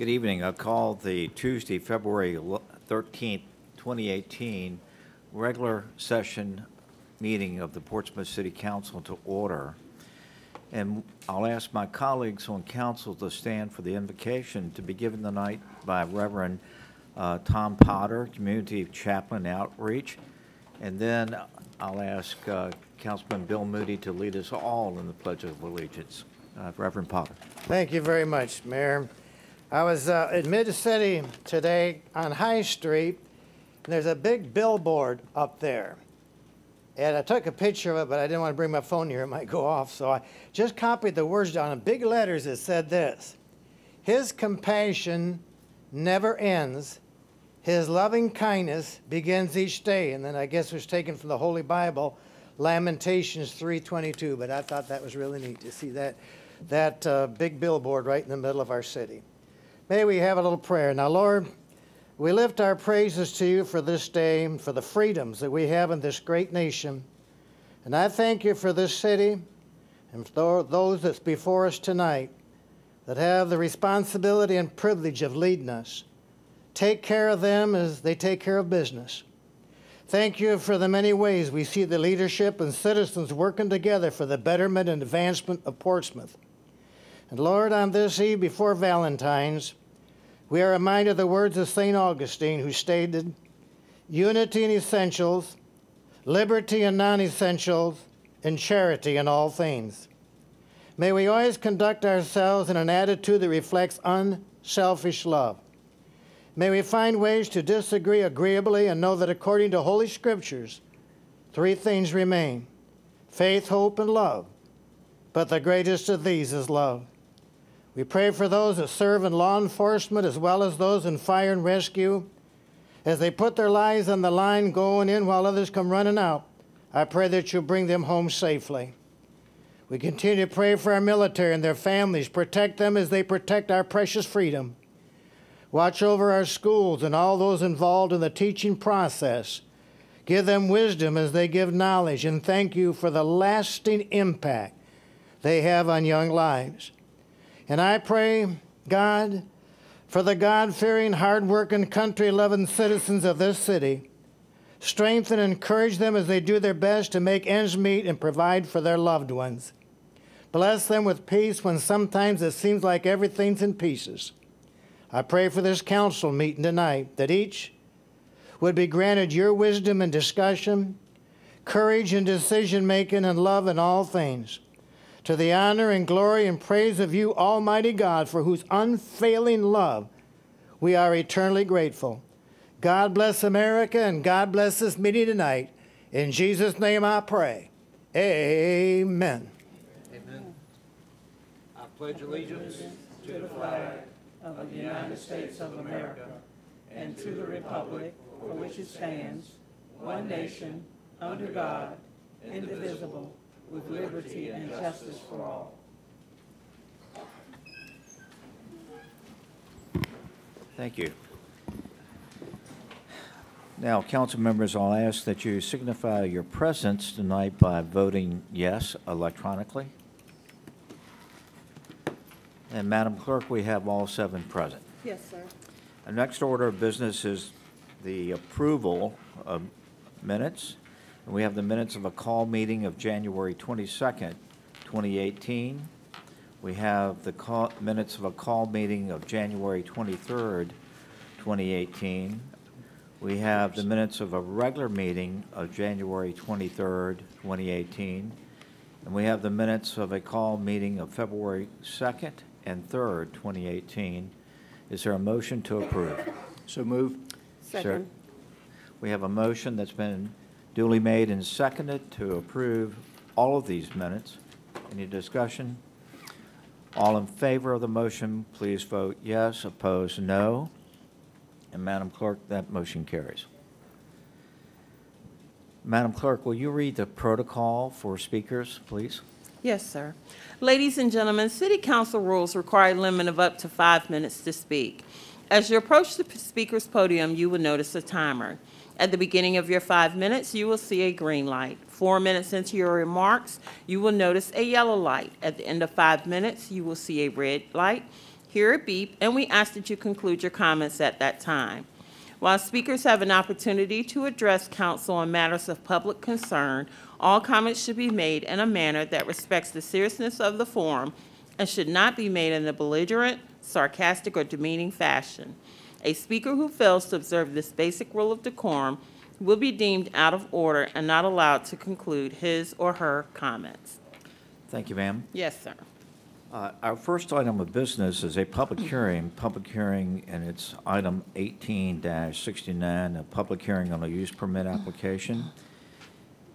Good evening. I call the Tuesday, February 13th, 2018 regular session meeting of the Portsmouth City Council to order. And I'll ask my colleagues on council to stand for the invocation to be given tonight by Reverend Tom Potter, Community Chaplain Outreach. And then I'll ask Councilman Bill Moody to lead us all in the Pledge of Allegiance. Reverend Potter. Thank you very much, Mayor. I was in Mid-City today on High Street, and there's a big billboard up there. And I took a picture of it, but I didn't want to bring my phone here. It might go off. So I just copied the words down in big letters. It said this: His compassion never ends. His loving kindness begins each day. And then I guess it was taken from the Holy Bible, Lamentations 3:22. But I thought that was really neat to see that big billboard right in the middle of our city. May we have a little prayer. Now, Lord, we lift our praises to you for this day and for the freedoms that we have in this great nation. And I thank you for this city and for those that's before us tonight that have the responsibility and privilege of leading us. Take care of them as they take care of business. Thank you for the many ways we see the leadership and citizens working together for the betterment and advancement of Portsmouth. And Lord, on this eve before Valentine's, we are reminded of the words of St. Augustine, who stated, unity in essentials, liberty in non-essentials, and charity in all things. May we always conduct ourselves in an attitude that reflects unselfish love. May we find ways to disagree agreeably and know that according to Holy Scriptures, three things remain: faith, hope, and love. But the greatest of these is love. We pray for those that serve in law enforcement as well as those in fire and rescue. As they put their lives on the line going in while others come running out, I pray that you'll bring them home safely. We continue to pray for our military and their families. Protect them as they protect our precious freedom. Watch over our schools and all those involved in the teaching process. Give them wisdom as they give knowledge, and thank you for the lasting impact they have on young lives. And I pray, God, for the God-fearing, hard-working, country-loving citizens of this city. Strengthen and encourage them as they do their best to make ends meet and provide for their loved ones. Bless them with peace when sometimes it seems like everything's in pieces. I pray for this council meeting tonight, that each would be granted your wisdom in discussion, courage in decision-making, and love in all things. To the honor and glory and praise of you, Almighty God, for whose unfailing love we are eternally grateful. God bless America, and God bless this meeting tonight. In Jesus' name I pray. Amen. Amen. I pledge allegiance to the flag of the United States of America and to the republic for which it stands, one nation, under God, indivisible, with liberty and justice for all. Thank you. Now, council members, I'll ask that you signify your presence tonight by voting yes electronically. And Madam Clerk, we have all 7 present. Yes, sir. The next order of business is the approval of minutes. And we have the minutes of a call meeting of January 22nd, 2018. We have the minutes of a call meeting of January 23rd, 2018. We have the minutes of a regular meeting of January 23rd, 2018. And we have the minutes of a call meeting of February 2nd and 3rd, 2018. Is there a motion to approve? So move. Second. We have a motion that's been duly made and seconded to approve all of these minutes. Any discussion? All in favor of the motion, please vote yes. Opposed, no. And Madam Clerk, that motion carries. Madam Clerk, will you read the protocol for speakers, please? Yes, sir. Ladies and gentlemen, City Council rules require a limit of up to 5 minutes to speak. As you approach the speaker's podium, you will notice a timer. At the beginning of your 5 minutes, you will see a green light. 4 minutes into your remarks, you will notice a yellow light. At the end of 5 minutes, you will see a red light. hear a beep, and we ask that you conclude your comments at that time. While speakers have an opportunity to address council on matters of public concern, all comments should be made in a manner that respects the seriousness of the forum and should not be made in a belligerent, sarcastic, or demeaning fashion. A speaker who fails to observe this basic rule of decorum will be deemed out of order and not allowed to conclude his or her comments. Thank you, ma'am. Yes, sir. Our first item of business is a public hearing, and it's item 18-69, a public hearing on a use permit application.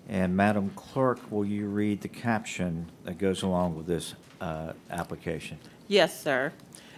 And Madam Clerk, will you read the caption that goes along with this application? Yes, sir.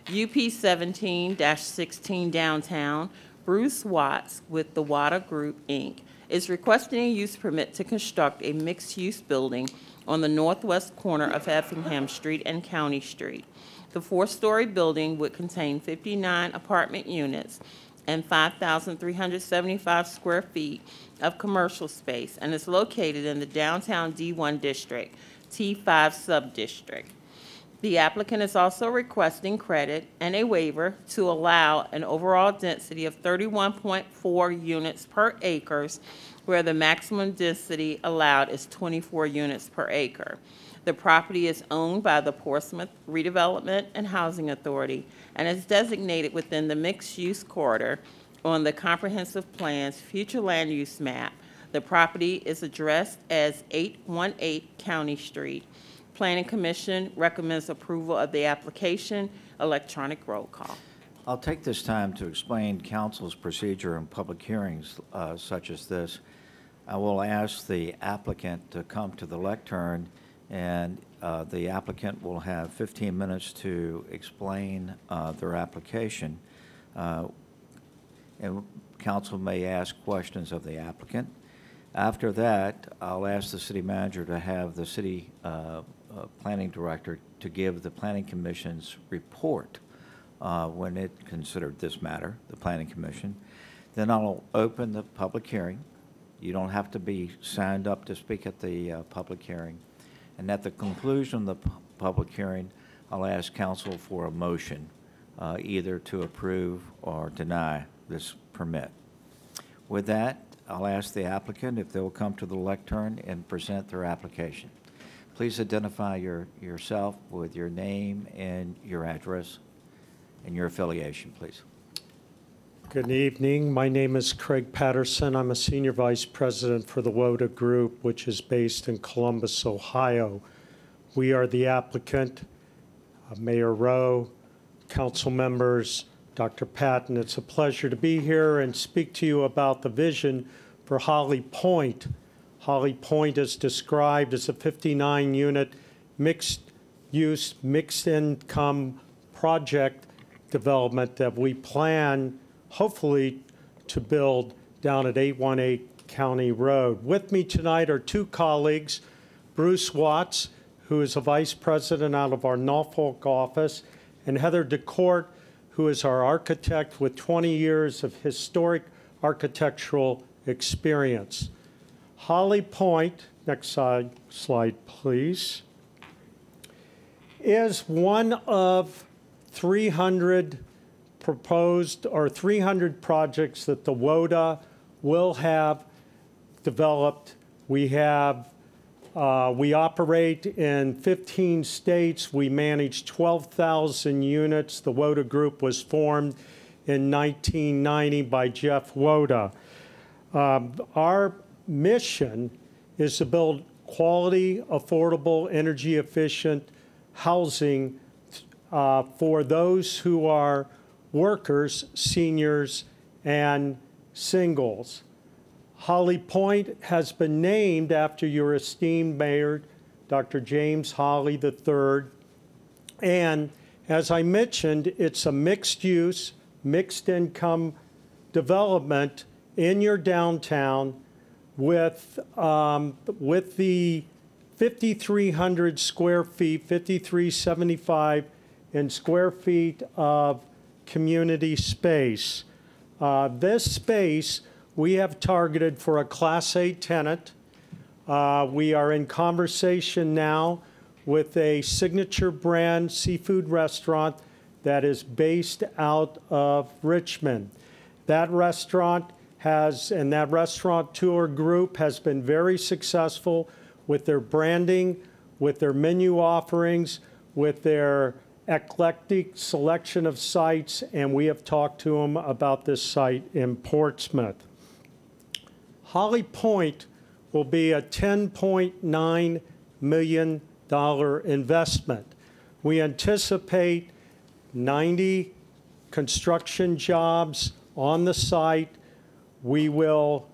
UP 17-16 Downtown, Bruce Watts with the Wada Group, Inc., is requesting a use permit to construct a mixed-use building on the northwest corner of Effingham Street and County Street. The four-story building would contain 59 apartment units and 5,375 square feet of commercial space and is located in the downtown D1 district, T5 sub-district. The applicant is also requesting credit and a waiver to allow an overall density of 31.4 units per acre, where the maximum density allowed is 24 units per acre. The property is owned by the Portsmouth Redevelopment and Housing Authority and is designated within the mixed-use corridor on the comprehensive plan's future land use map. The property is addressed as 818 County Street. Planning Commission recommends approval of the application. Electronic roll call. I'll take this time to explain council's procedure in public hearings such as this. I will ask the applicant to come to the lectern, and the applicant will have 15 minutes to explain their application. And council may ask questions of the applicant. After that, I'll ask the city manager to have the city planning director to give the planning commission's report when it considered this matter, the planning commission. Then I'll open the public hearing. You don't have to be signed up to speak at the public hearing. And at the conclusion of the public hearing, I'll ask council for a motion, either to approve or deny this permit. With that, I'll ask the applicant if they'll come to the lectern and present their application. Please identify yourself with your name and your address and your affiliation, please. Good evening. My name is Craig Patterson. I'm a Senior Vice President for the Wada Group, which is based in Columbus, Ohio. We are the applicant, Mayor Rowe, council members, Dr. Patton. It's a pleasure to be here and speak to you about the vision for Holly Point. Holly Point is described as a 59-unit mixed-use, mixed-income project development that we plan, hopefully, to build down at 818 County Road. With me tonight are two colleagues, Bruce Watts, who is a vice president out of our Norfolk office, and Heather DeCourt, who is our architect with 20 years of historic architectural experience. Holly Point, next slide, please, is one of 300 proposed or 300 projects that the WODA will have developed. We operate in 15 states. We manage 12,000 units. The WODA Group was formed in 1990 by Jeff Woda. Our mission is to build quality, affordable, energy-efficient housing for those who are workers, seniors, and singles. Holly Point has been named after your esteemed mayor, Dr. James Holly III. And as I mentioned, it's a mixed-use, mixed-income development in your downtown with the 5,300 square feet, 5,375 in square feet of community space. This space we have targeted for a Class A tenant. We are in conversation now with a signature brand seafood restaurant that is based out of Richmond. That restaurant and that restaurateur group has been very successful with their branding, with their menu offerings, with their eclectic selection of sites, and we have talked to them about this site in Portsmouth. Holly Point will be a $10.9 million investment. We anticipate 90 construction jobs on the site. We will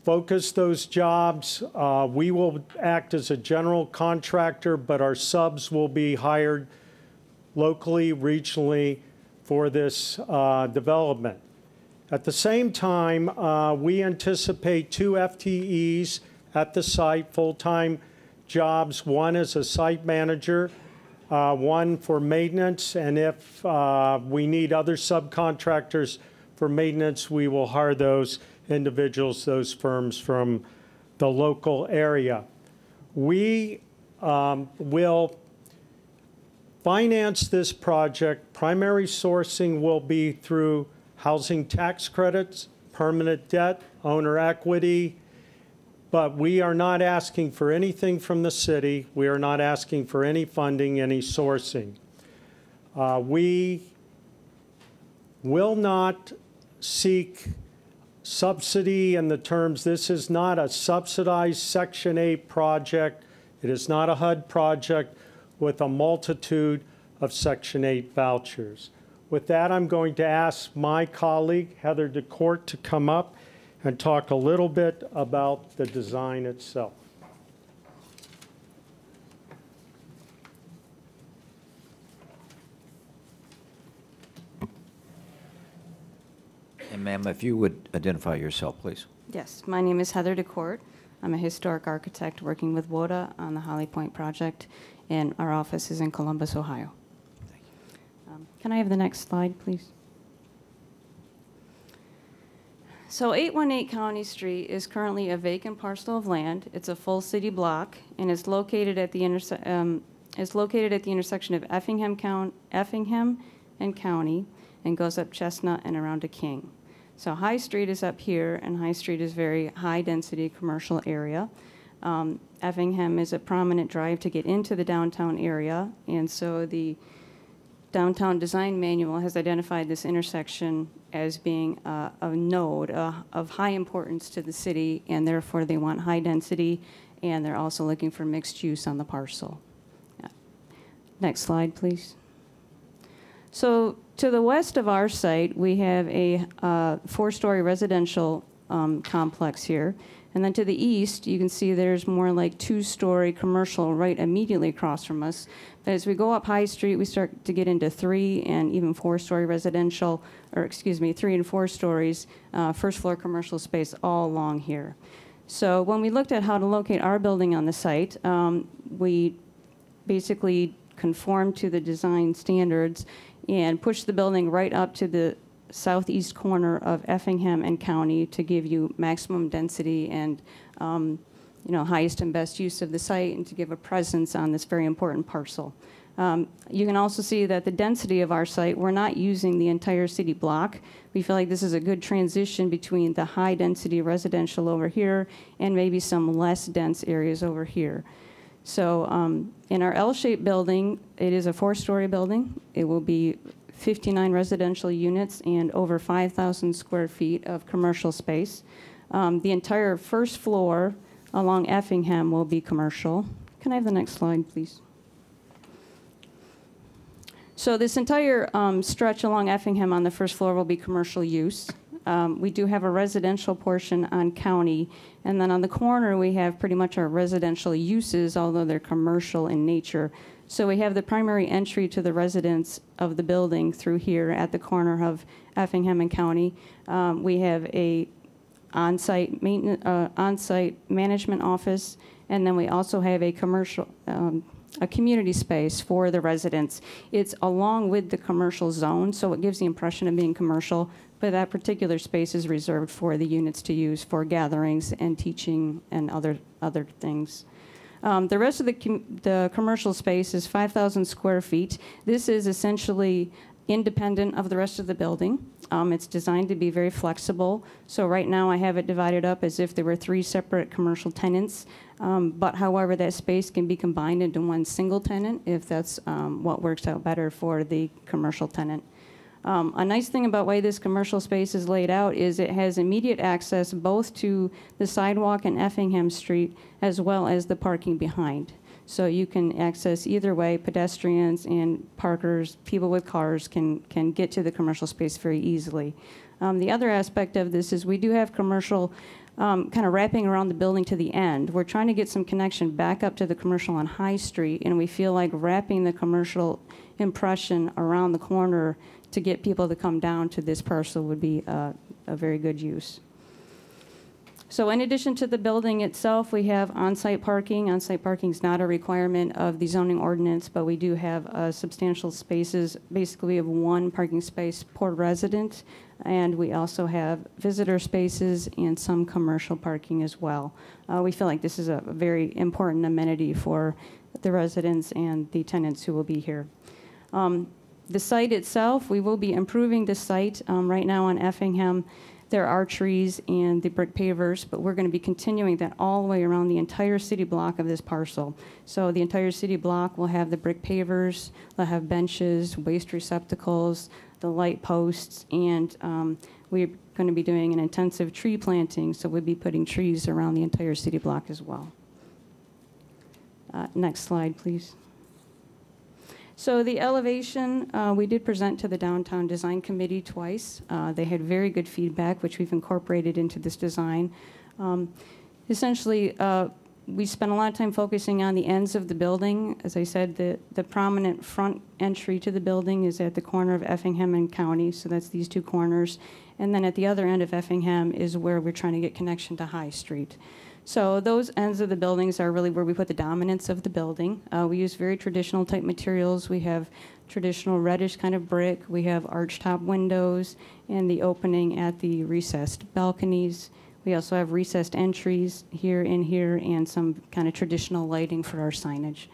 focus those jobs. We will act as a general contractor, but our subs will be hired locally, regionally for this development. At the same time, we anticipate 2 FTEs at the site, full-time jobs. One is a site manager, one for maintenance, and if we need other subcontractors for maintenance, we will hire those individuals, those firms from the local area. We will finance this project. Primary sourcing will be through housing tax credits, permanent debt, owner equity, but we are not asking for anything from the city. We are not asking for any funding, any sourcing. We will not seek subsidy in the terms, this is not a subsidized Section 8 project. It is not a HUD project with a multitude of Section 8 vouchers. With that, I'm going to ask my colleague, Heather DeCourt, to come up and talk a little bit about the design itself. And ma'am, if you would identify yourself, please. Yes, my name is Heather DeCourt. I'm a historic architect working with WODA on the Holly Point project, and our office is in Columbus, Ohio. Thank you. Can I have the next slide, please? So 818 County Street is currently a vacant parcel of land. It's a full city block, and is located at the intersection of Effingham and County, and goes up Chestnut and around to King. So High Street is up here, and High Street is very high-density commercial area. Effingham is a prominent drive to get into the downtown area, and so the Downtown Design Manual has identified this intersection as being a node of high importance to the city, and therefore they want high density, and they're also looking for mixed use on the parcel. Yeah. Next slide, please. So to the west of our site, we have a 4-story residential complex here. And then to the east, you can see there's more like 2-story commercial right immediately across from us. But as we go up High Street, we start to get into 3 and even 4-story residential, or excuse me, 3 and 4 stories, first floor commercial space all along here. So when we looked at how to locate our building on the site, we basically conformed to the design standards and pushed the building right up to the southeast corner of Effingham and County to give you maximum density and highest and best use of the site, and to give a presence on this very important parcel. You can also see that the density of our site, we're not using the entire city block. We feel like this is a good transition between the high density residential over here and maybe some less dense areas over here. So in our L-shaped building, it is a 4-story building. It will be 59 residential units and over 5,000 square feet of commercial space. The entire first floor along Effingham will be commercial. Can I have the next slide, please? So this entire stretch along Effingham on the first floor will be commercial use. We do have a residential portion on County, and then on the corner we have pretty much our residential uses, although they're commercial in nature. So we have the primary entry to the residence of the building through here at the corner of Effingham and County. We have a on-site management office, and then we also have a commercial, a community space for the residents. It's along with the commercial zone, so it gives the impression of being commercial, but that particular space is reserved for the units to use for gatherings and teaching and other things. The rest of the commercial space is 5,000 square feet. This is essentially independent of the rest of the building. It's designed to be very flexible. So right now I have it divided up as if there were 3 separate commercial tenants. But however, that space can be combined into one single tenant if that's what works out better for the commercial tenant. A nice thing about the way this commercial space is laid out is it has immediate access both to the sidewalk and Effingham Street as well as the parking behind. So you can access either way. Pedestrians and parkers, people with cars can get to the commercial space very easily. The other aspect of this is we do have commercial kind of wrapping around the building to the end. We're trying to get some connection back up to the commercial on High Street, and we feel like wrapping the commercial impression around the corner to get people to come down to this parcel would be a very good use. So in addition to the building itself, we have on-site parking. On-site parking is not a requirement of the zoning ordinance, but we do have substantial spaces. Basically, we have 1 parking space per resident, and we also have visitor spaces and some commercial parking as well. We feel like this is a very important amenity for the residents and the tenants who will be here. The site itself, we will be improving the site. Right now on Effingham, there are trees and the brick pavers, but we're going to be continuing that all the way around the entire city block of this parcel. So the entire city block will have the brick pavers, they'll have benches, waste receptacles, the light posts, and we're going to be doing an intensive tree planting, so we'll be putting trees around the entire city block as well. Next slide, please. So the elevation, we did present to the Downtown Design Committee twice. They had very good feedback, which we've incorporated into this design. Essentially, we spent a lot of time focusing on the ends of the building. As I said, the prominent front entry to the building is at the corner of Effingham and County, so that's these 2 corners. And then at the other end of Effingham is where we're trying to get connection to High Street. So those ends of the buildings are really where we put the dominance of the building. We use very traditional type materials. We have traditional reddish kind of brick. We have arch-top windows and the opening at the recessed balconies. We also have recessed entries here and some kind of traditional lighting for our signage.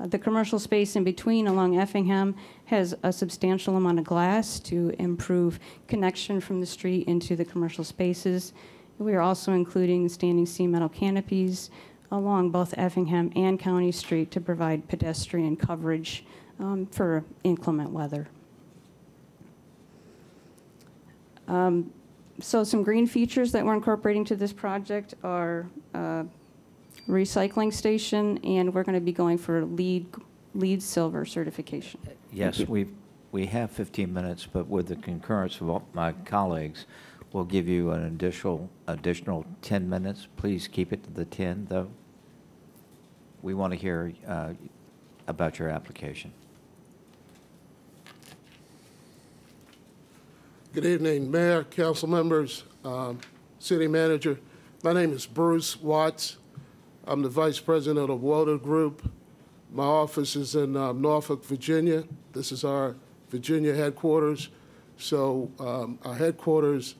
The commercial space in between along Effingham has a substantial amount of glass to improve connection from the street into the commercial spaces. We are also including standing seam metal canopies along both Effingham and County Street to provide pedestrian coverage for inclement weather. So some green features that we're incorporating to this project are recycling station, and we're going to be going for LEED Silver certification. Yes, we have 15 minutes, but with the concurrence of all my colleagues, we'll give you an additional 10 minutes. Please keep it to the 10, though. We want to hear about your application. Good evening, Mayor, council members, city manager. My name is Bruce Watts. I'm the vice president of the Woda Group. My office is in Norfolk, Virginia. This is our Virginia headquarters. So our headquarters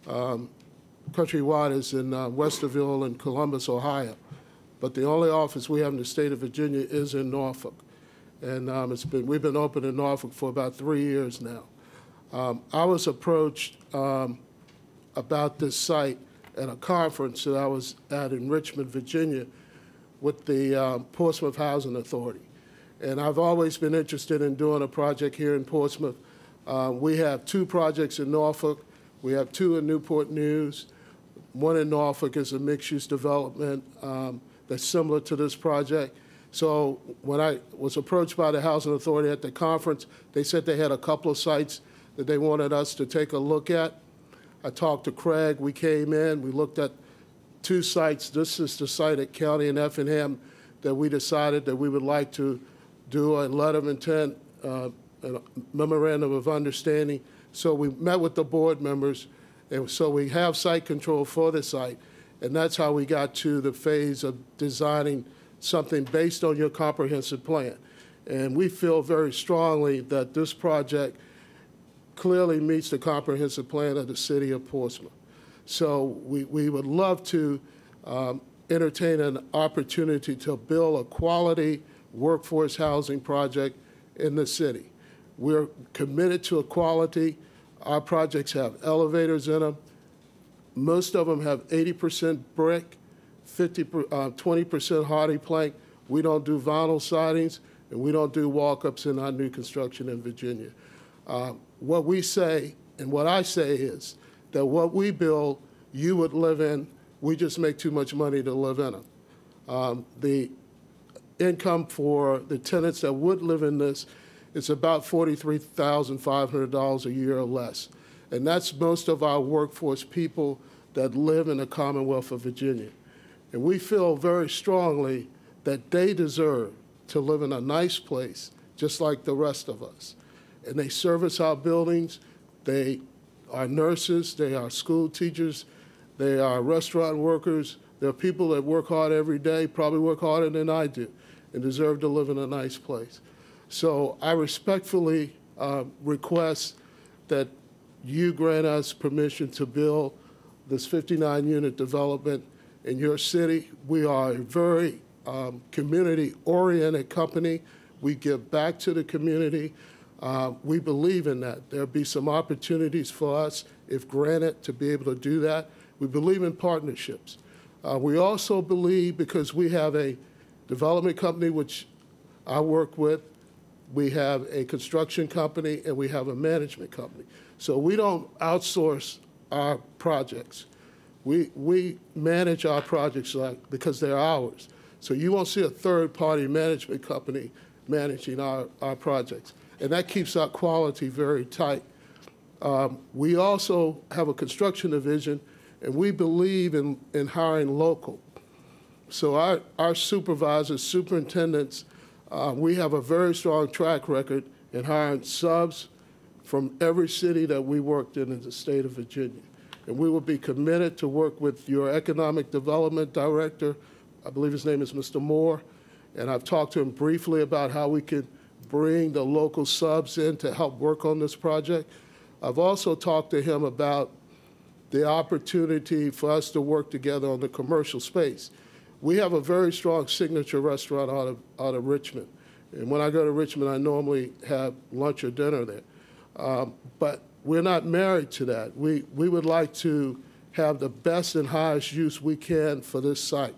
countrywide is in Westerville and Columbus, Ohio. But the only office we have in the state of Virginia is in Norfolk. And we've been open in Norfolk for about 3 years now. I was approached about this site at a conference that I was at in Richmond, Virginia, with the Portsmouth Housing Authority. And I've always been interested in doing a project here in Portsmouth. We have 2 projects in Norfolk. We have 2 in Newport News. One in Norfolk is a mixed-use development that's similar to this project. So when I was approached by the Housing Authority at the conference, they said they had a couple of sites that they wanted us to take a look at. I talked to Craig. We came in. We looked at 2 sites. This is the site at County and Effingham that we decided that we would like to do a letter of intent, a memorandum of understanding. So we met with the board members, and so we have site control for the site, and that's how we got to the phase of designing something based on your comprehensive plan. And we feel very strongly that this project clearly meets the comprehensive plan of the city of Portsmouth. So we would love to entertain an opportunity to build a quality workforce housing project in the city. We're committed to equality. Our projects have elevators in them. Most of them have 80% brick, 20% hardy plank. We don't do vinyl sidings, and we don't do walk-ups in our new construction in Virginia. What we say, and what I say is that what we build, you would live in. We just make too much money to live in them. The income for the tenants that would live in this, it's about $43,500 a year or less. And that's most of our workforce people that live in the Commonwealth of Virginia. And we feel very strongly that they deserve to live in a nice place, just like the rest of us. And they service our buildings. They are nurses. They are school teachers. They are restaurant workers. They're people that work hard every day, probably work harder than I do, and deserve to live in a nice place. So I respectfully request that you grant us permission to build this 59-unit development in your city. We are a very community-oriented company. We give back to the community. We believe in that. There'll be some opportunities for us, if granted, to be able to do that. We believe in partnerships. We also believe, because we have a development company which I work with, we have a construction company, and we have a management company. So we don't outsource our projects. We manage our projects because they're ours. So you won't see a third-party management company managing our projects. And that keeps our quality very tight. We also have a construction division, and we believe in hiring local. So our supervisors, superintendents, we have a very strong track record in hiring subs from every city that we worked in the state of Virginia. And we will be committed to work with your economic development director. I believe his name is Mr. Moore. And I've talked to him briefly about how we can bring the local subs in to help work on this project. I've also talked to him about the opportunity for us to work together on the commercial space. We have a very strong signature restaurant out of Richmond. And when I go to Richmond, I normally have lunch or dinner there. But we're not married to that. We would like to have the best and highest use we can for this site.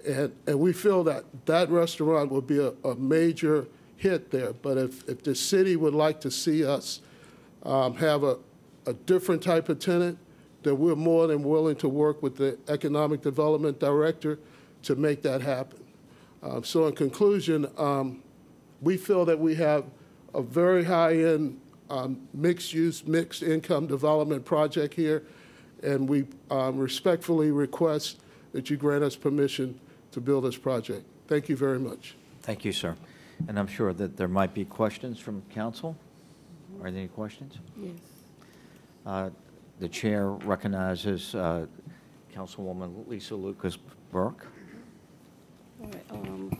And we feel that that restaurant will be a major hit there. But if the city would like to see us have a different type of tenant, then we're more than willing to work with the economic development director to make that happen. So in conclusion, we feel that we have a very high-end mixed-use, mixed-income development project here, and we respectfully request that you grant us permission to build this project. Thank you very much. Thank you, sir. And I'm sure that there might be questions from council. Are there any questions? Yes. The chair recognizes Councilwoman Lisa Lucas Burke. All right,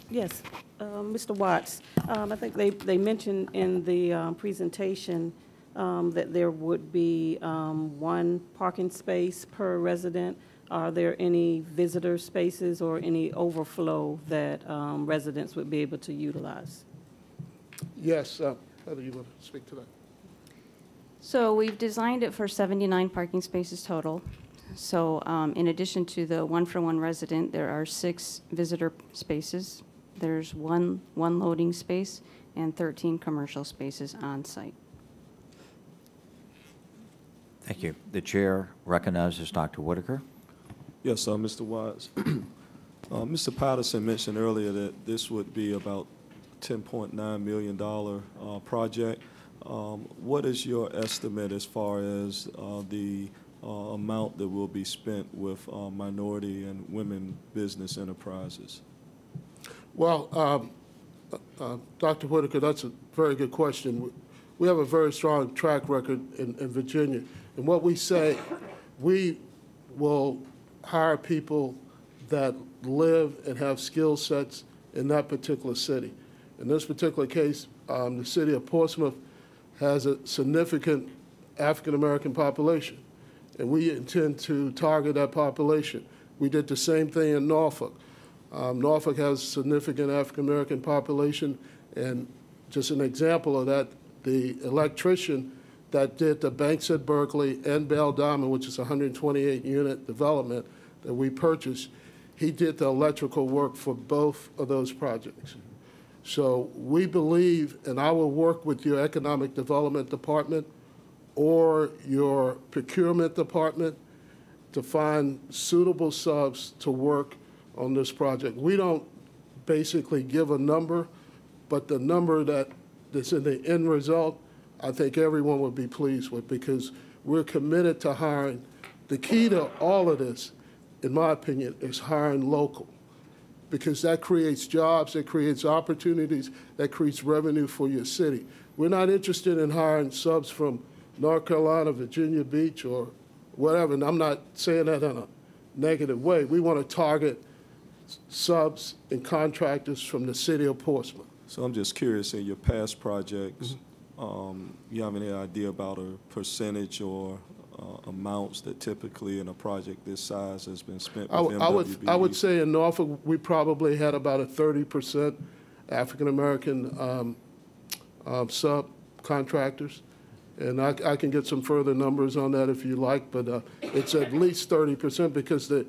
yes, Mr. Watts, I think they mentioned in the presentation that there would be one parking space per resident. Are there any visitor spaces or any overflow that residents would be able to utilize? Yes, Heather, you want to speak to that? So we've designed it for 79 parking spaces total. So in addition to the one-for-one resident, there are 6 visitor spaces. There's one loading space and 13 commercial spaces on site. Thank you. The chair recognizes Dr. Whitaker. Yes, Mr. Watts. Mr. Patterson mentioned earlier that this would be about $10.9 million project. What is your estimate as far as the amount that will be spent with minority and women business enterprises? Well, Dr. Whitaker, that's a very good question. We have a very strong track record in Virginia. And what we say, we will hire people that live and have skill sets in that particular city. In this particular case, the city of Portsmouth has a significant African-American population, and we intend to target that population. We did the same thing in Norfolk. Norfolk has a significant African-American population, and just an example of that, the electrician that did the Banks at Berkeley and Bell Diamond, which is a 128-unit development that we purchased, he did the electrical work for both of those projects. So we believe, and I will work with your economic development department or your procurement department to find suitable subs to work on this project. We don't basically give a number, but the number that's in the end result, I think everyone would be pleased with, because we're committed to hiring. The key to all of this, in my opinion, is hiring local, because that creates jobs, it creates opportunities, that creates revenue for your city. We're not interested in hiring subs from North Carolina, Virginia Beach, or whatever, and I'm not saying that in a negative way. We want to target subs and contractors from the city of Portsmouth. So I'm just curious, in your past projects, you have any idea about a percentage or amounts that typically in a project this size has been spent with MWBE? I would say in Norfolk, we probably had about a 30% African-American subcontractors. And I can get some further numbers on that if you like, but it's at least 30%, because the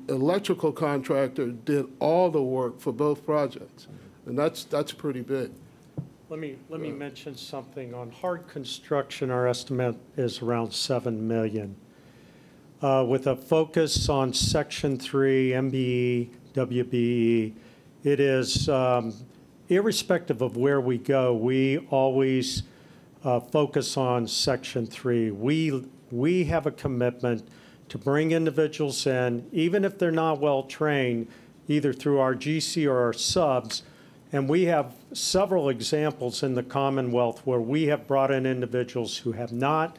electrical contractor did all the work for both projects, and that's pretty big. Let me mention something. On hard construction, our estimate is around $7 million. With a focus on Section 3, MBE, WBE, it is, irrespective of where we go, we always focus on Section 3. We have a commitment to bring individuals in, even if they're not well-trained, either through our GC or our subs. And we have several examples in the Commonwealth where we have brought in individuals who have no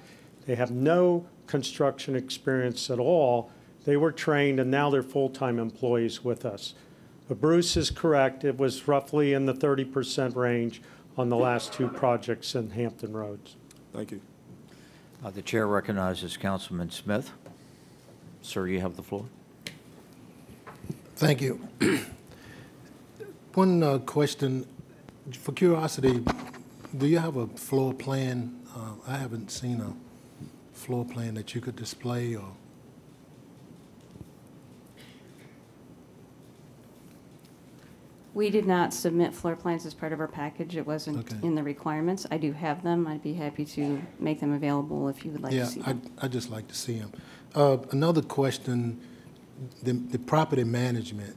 construction experience at all. They were trained, and now they're full-time employees with us. But Bruce is correct. It was roughly in the 30% range on the last two projects in Hampton Roads. Thank you. The chair recognizes Councilman Smith. Sir, you have the floor. Thank you. One question, for curiosity, do you have a floor plan? I haven't seen a floor plan that you could display, or? We did not submit floor plans as part of our package. It wasn't Okay. in the requirements. I do have them. I'd be happy to make them available if you would like to see them. I'd just like to see them. Another question, the property management,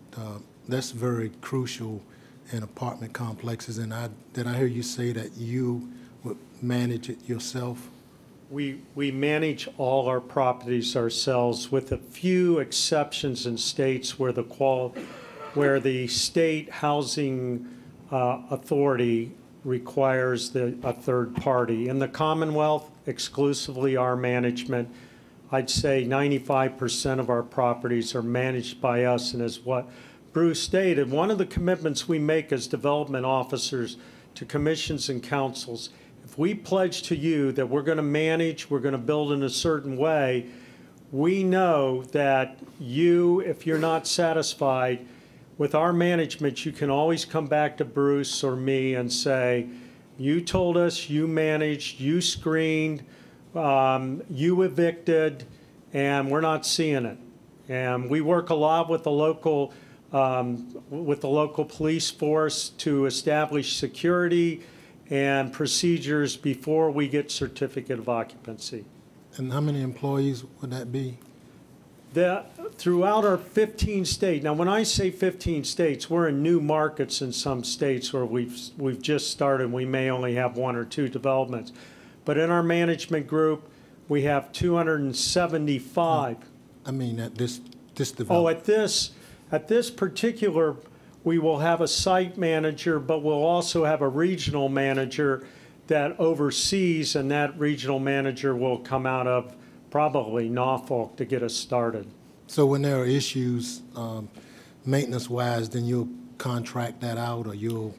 that's very crucial in apartment complexes, and did I hear you say that you would manage it yourself? We manage all our properties ourselves, with a few exceptions in states where where the state housing authority requires a third party. In the Commonwealth, exclusively our management. I'd say 95% of our properties are managed by us, and as what Bruce stated, one of the commitments we make as development officers to commissions and councils, if we pledge to you that we're going to manage, we're going to build in a certain way, we know that you, if you're not satisfied with our management, you can always come back to Bruce or me and say, you told us, you managed, you screened, you evicted, and we're not seeing it. And we work a lot with the local police force to establish security and procedures before we get certificate of occupancy. And how many employees would that be? Throughout our 15 states, now when I say 15 states, we're in new markets in some states where we've just started. We may only have 1 or 2 developments. But in our management group, we have 275. I mean, at this development. Oh, at this particular, we will have a site manager, but we'll also have a regional manager that oversees, and that regional manager will come out of probably Norfolk to get us started. So when there are issues, maintenance-wise, then you'll contract that out, or you'll?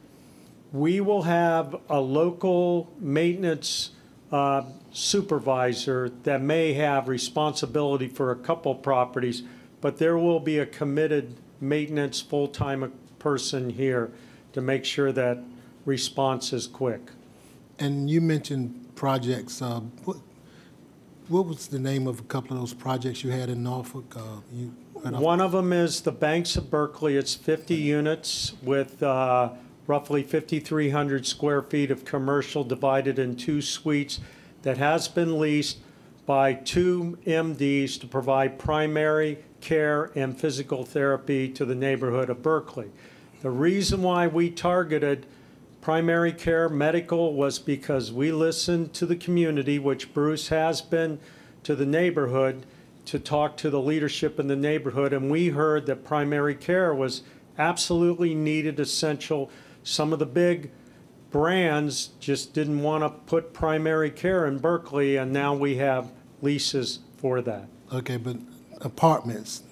We will have a local maintenance supervisor that may have responsibility for a couple properties, but there will be a committed maintenance full-time person here to make sure that response is quick. And you mentioned projects. What was the name of a couple of those projects you had in Norfolk? One of them is the Banks of Berkeley. It's 50 units with roughly 5,300 square feet of commercial divided in 2 suites that has been leased by 2 MDs to provide primary care and physical therapy to the neighborhood of Berkeley. The reason why we targeted primary care medical was because we listened to the community, which Bruce has been to the neighborhood, to talk to the leadership in the neighborhood, and we heard that primary care was absolutely needed, essential. Some of the big brands just didn't want to put primary care in Berkeley, and now we have leases for that. Okay, but apartments,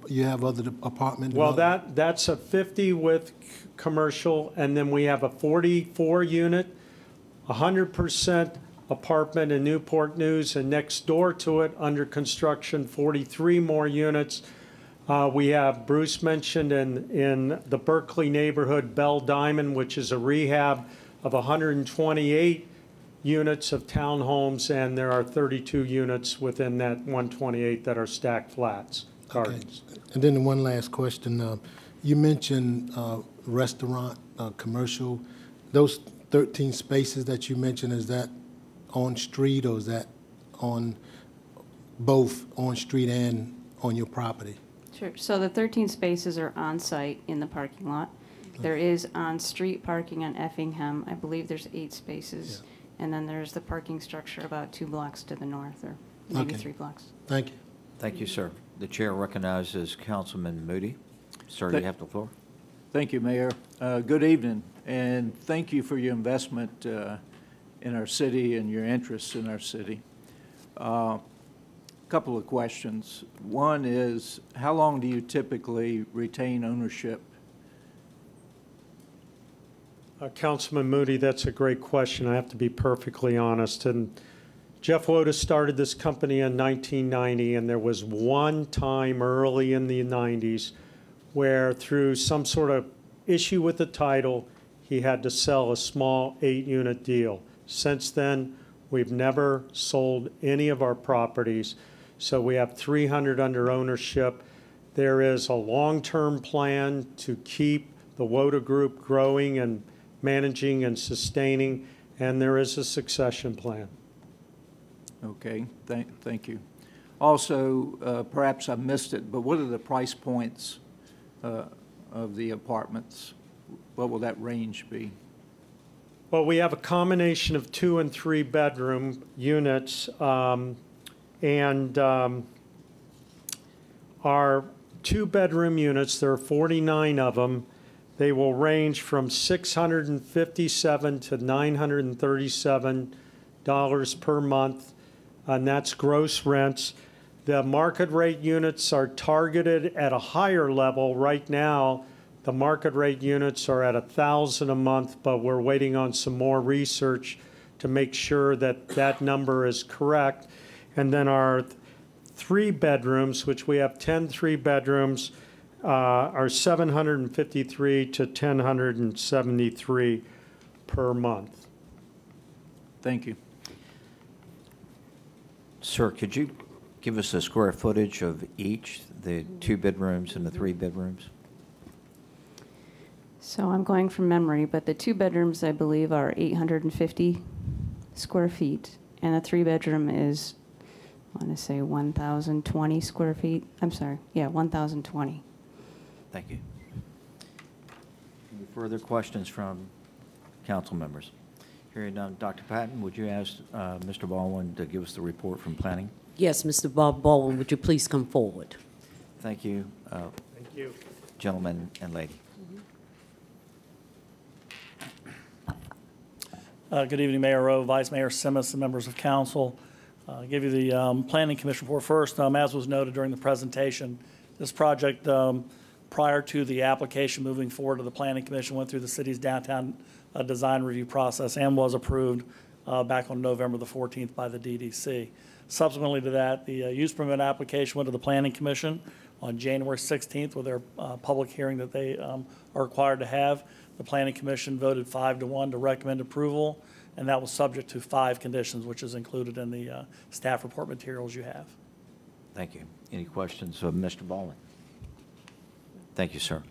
you have other apartment? Well, that's a 50 with commercial, and then we have a 44 unit, 100% apartment in Newport News, and next door to it, under construction, 43 more units. We have, Bruce mentioned in the Berkeley neighborhood, Bell Diamond, which is a rehab of 128 units of townhomes, and there are 32 units within that 128 that are stacked flats, gardens. Okay. And then one last question. You mentioned restaurant, commercial. Those 13 spaces that you mentioned, is that on street, or is that on both on street and on your property? Sure. So the 13 spaces are on site in the parking lot. There is on-street parking on Effingham. I believe there's 8 spaces. Yeah. And then there's the parking structure about 2 blocks to the north, or maybe 3 blocks. Thank you. Thank you, sir. The chair recognizes Councilman Moody. Sir, you have the floor. Thank you, Mayor. Good evening, and thank you for your investment in our city and your interest in our city. Couple of questions. One is, how long do you typically retain ownership? Councilman Moody, that's a great question. I have to be perfectly honest. And Jeff Woda started this company in 1990, and there was one time early in the 90s where, through some sort of issue with the title, he had to sell a small 8-unit deal. Since then, we've never sold any of our properties. So we have 300 under ownership. There is a long-term plan to keep the Woda Group growing and managing and sustaining, and there is a succession plan. Okay, thank you. Also, perhaps I missed it, but what are the price points of the apartments? What will that range be? Well, we have a combination of 2 and 3 bedroom units, and our 2-bedroom units, there are 49 of them. They will range from $657 to $937 per month, and that's gross rents. The market rate units are targeted at a higher level. Right now, the market rate units are at $1,000 a month, but we're waiting on some more research to make sure that that number is correct. And then our 3 bedrooms, which we have 10 3-bedrooms, are $753 to $1,073 per month. Thank you. Sir, could you give us the square footage of each, the 2 bedrooms and the 3 bedrooms? So I'm going from memory, but the 2 bedrooms, I believe, are 850 square feet, and the 3-bedroom is, I want to say, 1,020 square feet. I'm sorry, yeah, 1,020. Thank you. Any further questions from council members? Hearing none, Dr. Patton, would you ask Mr. Baldwin to give us the report from planning? Yes, Mr. Bob Baldwin, would you please come forward? Thank you. Thank you. Gentlemen and lady. Good evening, Mayor Rowe, Vice Mayor Simmons, and members of council. I'll give you the Planning Commission report first. As was noted during the presentation, this project, prior to the application moving forward to the Planning Commission, went through the city's downtown design review process and was approved back on November the 14th by the DDC. Subsequently to that, the use permit application went to the Planning Commission on January 16th with their public hearing that they are required to have. The Planning Commission voted 5-1 to recommend approval, and that was subject to 5 conditions, which is included in the staff report materials you have. Thank you. Any questions of Mr. Baldwin? Thank you, sir.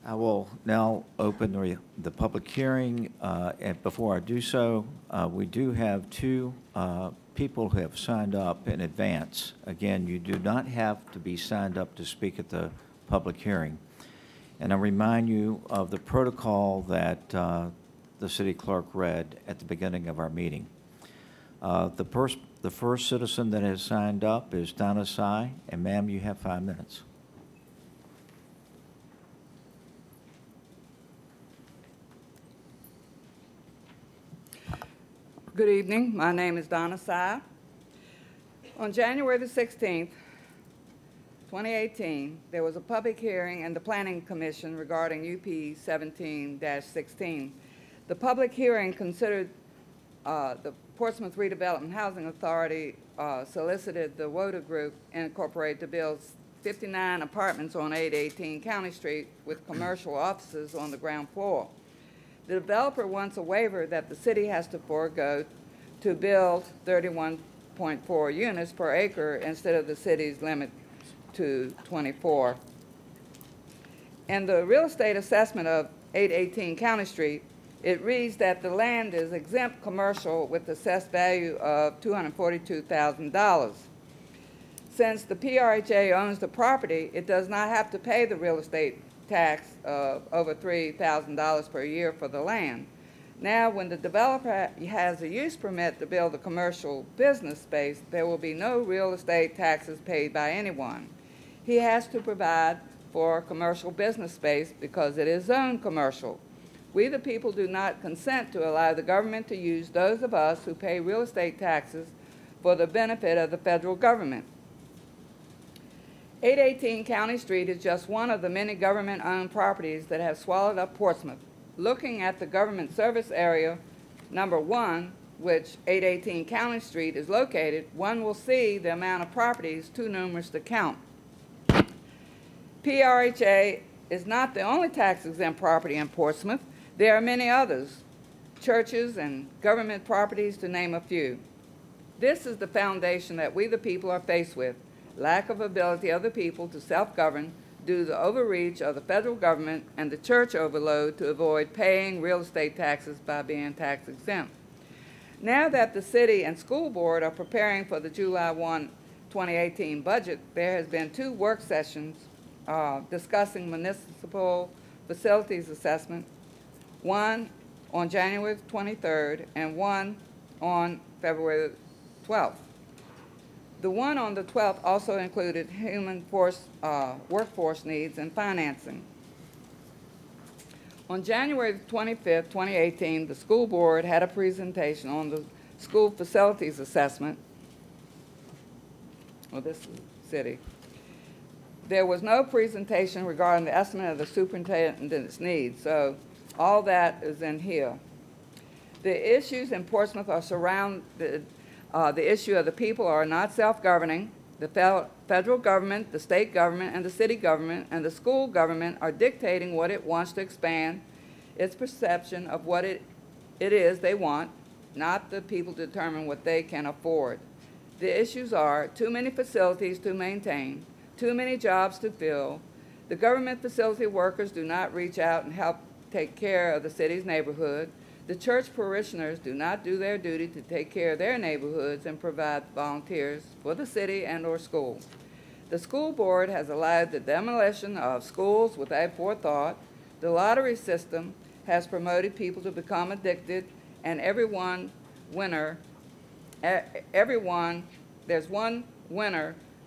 I will now open the public hearing, and before I do so, we do have 2 people who have signed up in advance. Again, you do not have to be signed up to speak at the public hearing. And I remind you of the protocol that the city clerk read at the beginning of our meeting. The first citizen that has signed up is Donna Sy, and ma'am, you have 5 minutes. Good evening. My name is Donna Sy. On January the 16th, 2018, there was a public hearing in the Planning Commission regarding UP 17-16. The public hearing considered the Portsmouth Redevelopment Housing Authority solicited the WODA Group Incorporated to build 59 apartments on 818 County Street with commercial offices on the ground floor. The developer wants a waiver that the city has to forego to build 31.4 units per acre instead of the city's limit to 24. In the real estate assessment of 818 County Street, it reads that the land is exempt commercial with assessed value of $242,000. Since the PRHA owns the property, it does not have to pay the real estate tax of over $3,000 per year for the land. Now, when the developer has a use permit to build a commercial business space, there will be no real estate taxes paid by anyone. He has to provide for a commercial business space because it is zoned commercial. We, the people, do not consent to allow the government to use those of us who pay real estate taxes for the benefit of the federal government. 818 County Street is just one of the many government-owned properties that have swallowed up Portsmouth. Looking at the government service area, number 1, which 818 County Street is located, one will see the amount of properties too numerous to count. PRHA is not the only tax-exempt property in Portsmouth. There are many others, churches and government properties, to name a few. This is the foundation that we, the people, are faced with. Lack of ability of the people to self-govern due to the overreach of the federal government and the church overload to avoid paying real estate taxes by being tax exempt. Now that the city and school board are preparing for the July 1, 2018 budget, there has been 2 work sessions discussing municipal facilities assessment, one on January 23rd and one on February 12th. The one on the 12th also included workforce needs and financing. On January 25th, 2018, the school board had a presentation on the school facilities assessment of this city. There was no presentation regarding the estimate of the superintendent's needs, so all that is in here. The issues in Portsmouth are surrounded. The issue of the people are not self-governing. The federal government, the state government, and the city government, and the school government are dictating what it wants to expand, its perception of what it is they want, not the people determine what they can afford. The issues are too many facilities to maintain, too many jobs to fill. The government facility workers do not reach out and help take care of the city's neighborhood. The church parishioners do not do their duty to take care of their neighborhoods and provide volunteers for the city and or school. The school board has allowed the demolition of schools without forethought. The lottery system has promoted people to become addicted, and there's one winner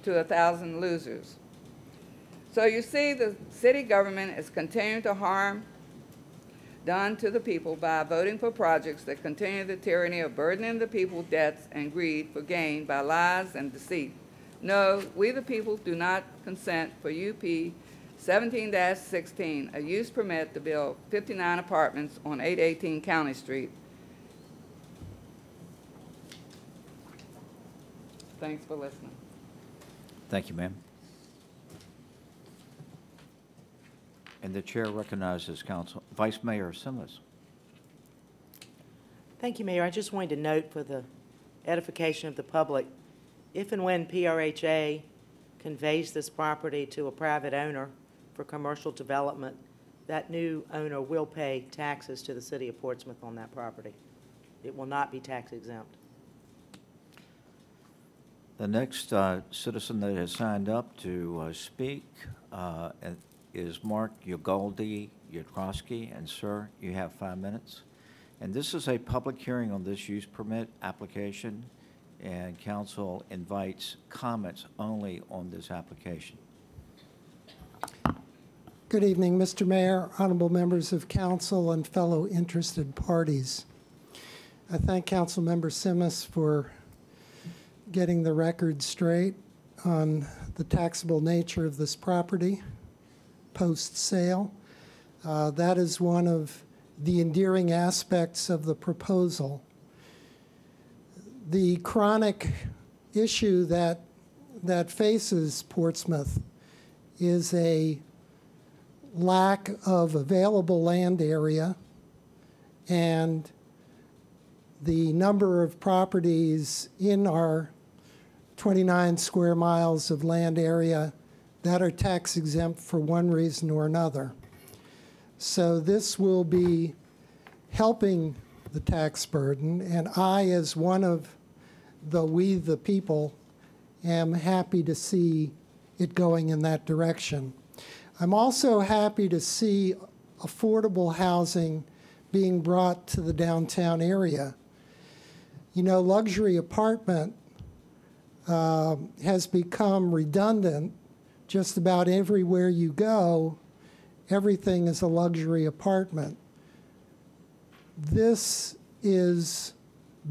to 1,000 losers. So you see, the city government is continuing to harm done to the people by voting for projects that continue the tyranny of burdening the people with debts and greed for gain by lies and deceit. No, we the people do not consent for UP 17-16, a use permit to build 59 apartments on 818 County Street. Thanks for listening. Thank you, ma'am. And the chair recognizes Vice Mayor Simmons. Thank you, Mayor. I just wanted to note for the edification of the public, if and when PRHA conveys this property to a private owner for commercial development, that new owner will pay taxes to the city of Portsmouth on that property. It will not be tax exempt. The next citizen that has signed up to speak is Mark Ugaldi-Yudkowsky, and sir, you have 5 minutes. And this is a public hearing on this use permit application, and council invites comments only on this application. Good evening, Mr. Mayor, honorable members of council, and fellow interested parties. I thank Councilmember Simmons for getting the record straight on the taxable nature of this property post-sale. That is one of the endearing aspects of the proposal. The chronic issue that faces Portsmouth is a lack of available land area, and the number of properties in our 29 square miles of land area that are tax exempt for one reason or another. So this will be helping the tax burden, and I, as one of we the people, am happy to see it going in that direction. I'm also happy to see affordable housing being brought to the downtown area. You know, luxury apartment has become redundant. Just about everywhere you go, everything is a luxury apartment. This is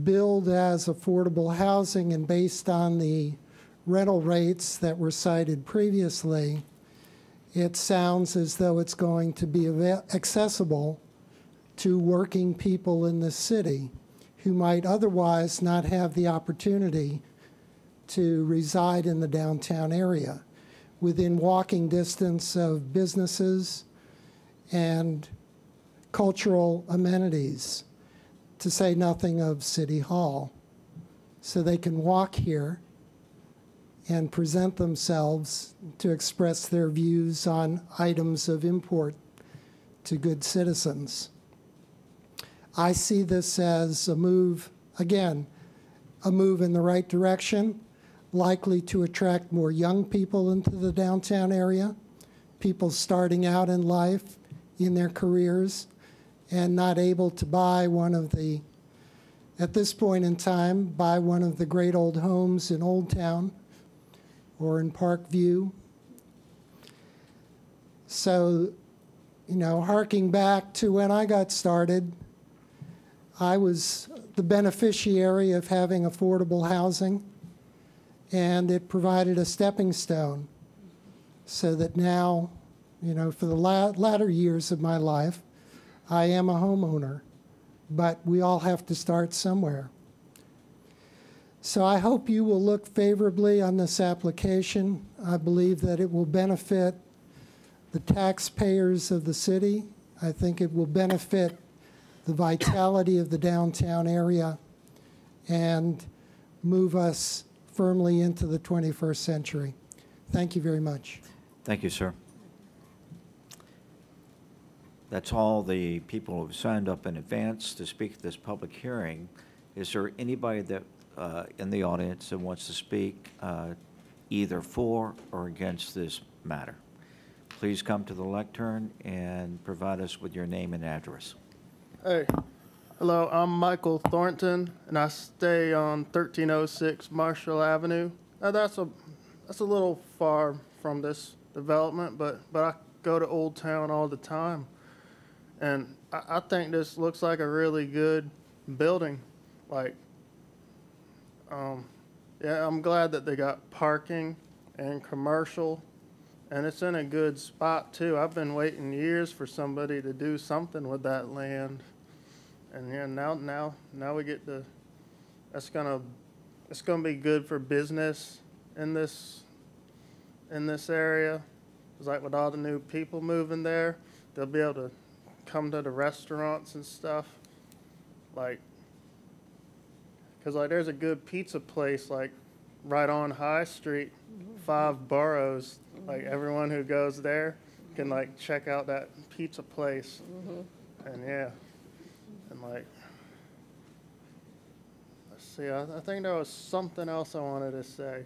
billed as affordable housing, and based on the rental rates that were cited previously, it sounds as though it's going to be accessible to working people in the city who might otherwise not have the opportunity to reside in the downtown area, within walking distance of businesses and cultural amenities, to say nothing of City Hall. So they can walk here and present themselves to express their views on items of import to good citizens. I see this as a move, again, a move in the right direction, likely to attract more young people into the downtown area, people starting out in life, in their careers, and not able to buy one of the, at this point in time, buy one of the great old homes in Old Town or in Parkview. So, you know, harking back to when I got started, I was the beneficiary of having affordable housing, and it provided a stepping stone so that now, you know, for the latter years of my life, I am a homeowner, but we all have to start somewhere. So I hope you will look favorably on this application. I believe that it will benefit the taxpayers of the city. I think it will benefit the vitality of the downtown area and move us firmly into the 21st century. Thank you very much. Thank you, sir. That's all the people who have signed up in advance to speak at this public hearing. Is there anybody that in the audience that wants to speak either for or against this matter? Please come to the lectern and provide us with your name and address. Hey, hello, I'm Michael Thornton, and I stay on 1306 Marshall Avenue. Now that's a little far from this development, but I go to Old Town all the time, and I think this looks like a really good building. Like, yeah, I'm glad that they got parking and commercial, and it's in a good spot too. I've been waiting years for somebody to do something with that land. And yeah, now we get to, it's gonna be good for business in this area, 'Cause like with all the new people moving there, they'll be able to come to the restaurants and stuff. Like, because like there's a good pizza place like right on High Street, 5 Boroughs. Like everyone who goes there can like check out that pizza place. And yeah, and like, let's see, I think there was something else I wanted to say.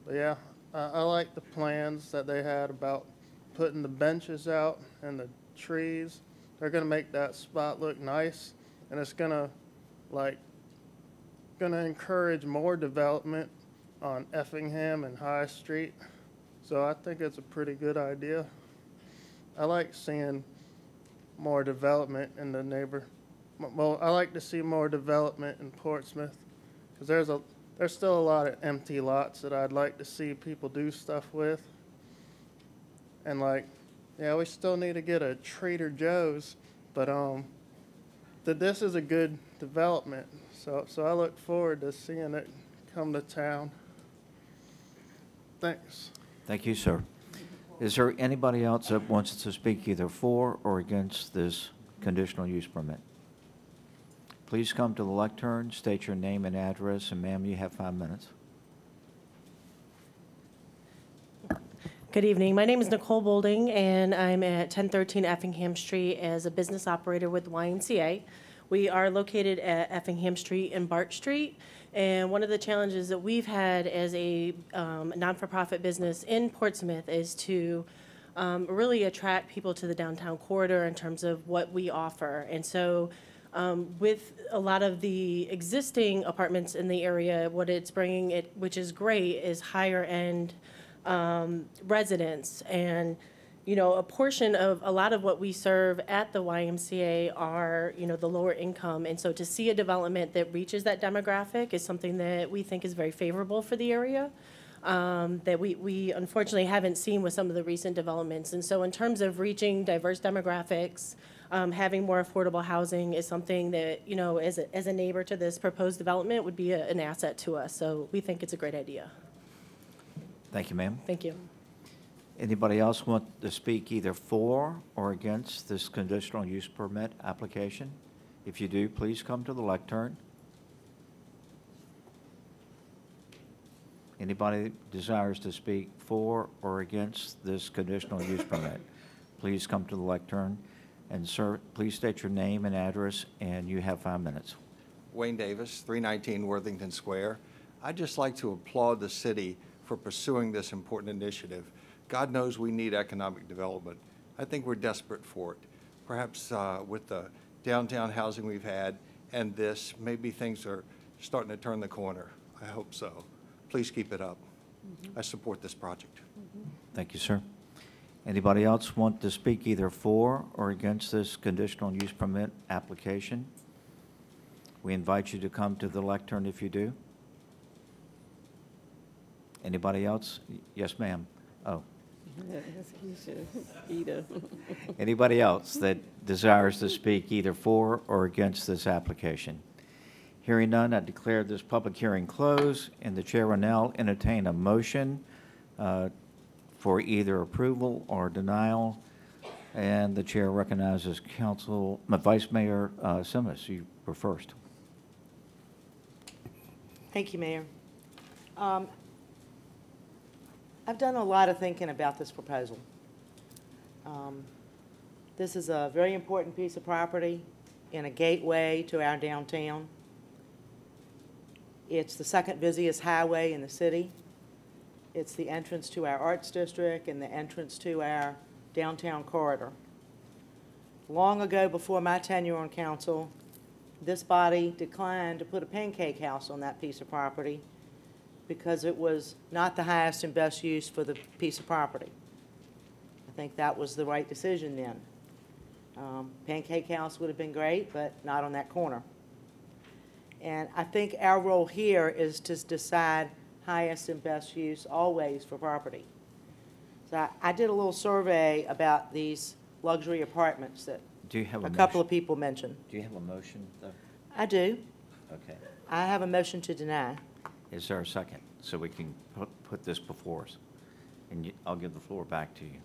But yeah, I like the plans that they had about putting the benches out and the trees. They're gonna make that spot look nice, and it's gonna encourage more development on Effingham and High Street. So I think it's a pretty good idea. I like seeing more development in the well, I like to see more development in Portsmouth, because there's still a lot of empty lots that I'd like to see people do stuff with. And like, yeah, we still need to get a Trader Joe's, but this is a good development. So I look forward to seeing it come to town. Thanks. Thank you, sir. Is there anybody else that wants to speak either for or against this conditional use permit? Please come to the lectern, state your name and address, and ma'am, you have 5 minutes. Good evening. My name is Nicole Boulding, and I'm at 1013 Effingham Street as a business operator with the YMCA. We are located at Effingham Street and Bart Street, and one of the challenges that we've had as a non-for-profit business in Portsmouth is to really attract people to the downtown corridor in terms of what we offer. And so with a lot of the existing apartments in the area, what it's bringing, which is great, is higher-end residents. And you know, a portion of a lot of what we serve at the YMCA are, you know, the lower income. And so to see a development that reaches that demographic is something that we think is very favorable for the area, that we unfortunately haven't seen with some of the recent developments. And so in terms of reaching diverse demographics, having more affordable housing is something that, you know, as a neighbor to this proposed development would be an asset to us. So we think it's a great idea. Thank you, ma'am. Thank you. Anybody else want to speak either for or against this conditional use permit application? If you do, please come to the lectern. Anybody desires to speak for or against this conditional use permit, please come to the lectern. And sir, please state your name and address, and you have 5 minutes. Wayne Davis, 319 Worthington Square. I'd just like to applaud the city for pursuing this important initiative. God knows we need economic development. I think we're desperate for it. Perhaps with the downtown housing we've had and this, maybe things are starting to turn the corner. I hope so. Please keep it up. I support this project. Thank you, sir. Anybody else want to speak either for or against this conditional use permit application? We invite you to come to the lectern if you do. Anybody else? Yes, ma'am. Oh. Anybody else that desires to speak either for or against this application? Hearing none, I declare this public hearing closed, and the chair will now entertain a motion for either approval or denial. And the chair recognizes Vice Mayor Simmons. You were first. Thank you, Mayor. I've done a lot of thinking about this proposal. This is a very important piece of property in a gateway to our downtown. It's the second busiest highway in the city. It's the entrance to our arts district and the entrance to our downtown corridor. Long ago, before my tenure on council, this body declined to put a pancake house on that piece of property because it was not the highest and best use for the piece of property. I think that was the right decision then. Pancake house would have been great, but not on that corner. And I think our role here is to decide highest and best use always for property. So I did a little survey about these luxury apartments that a couple of people mentioned. Do you have a motion, though? I do. Okay. I have a motion to deny. Is there a second so we can put this before us? And I'll give the floor back to you.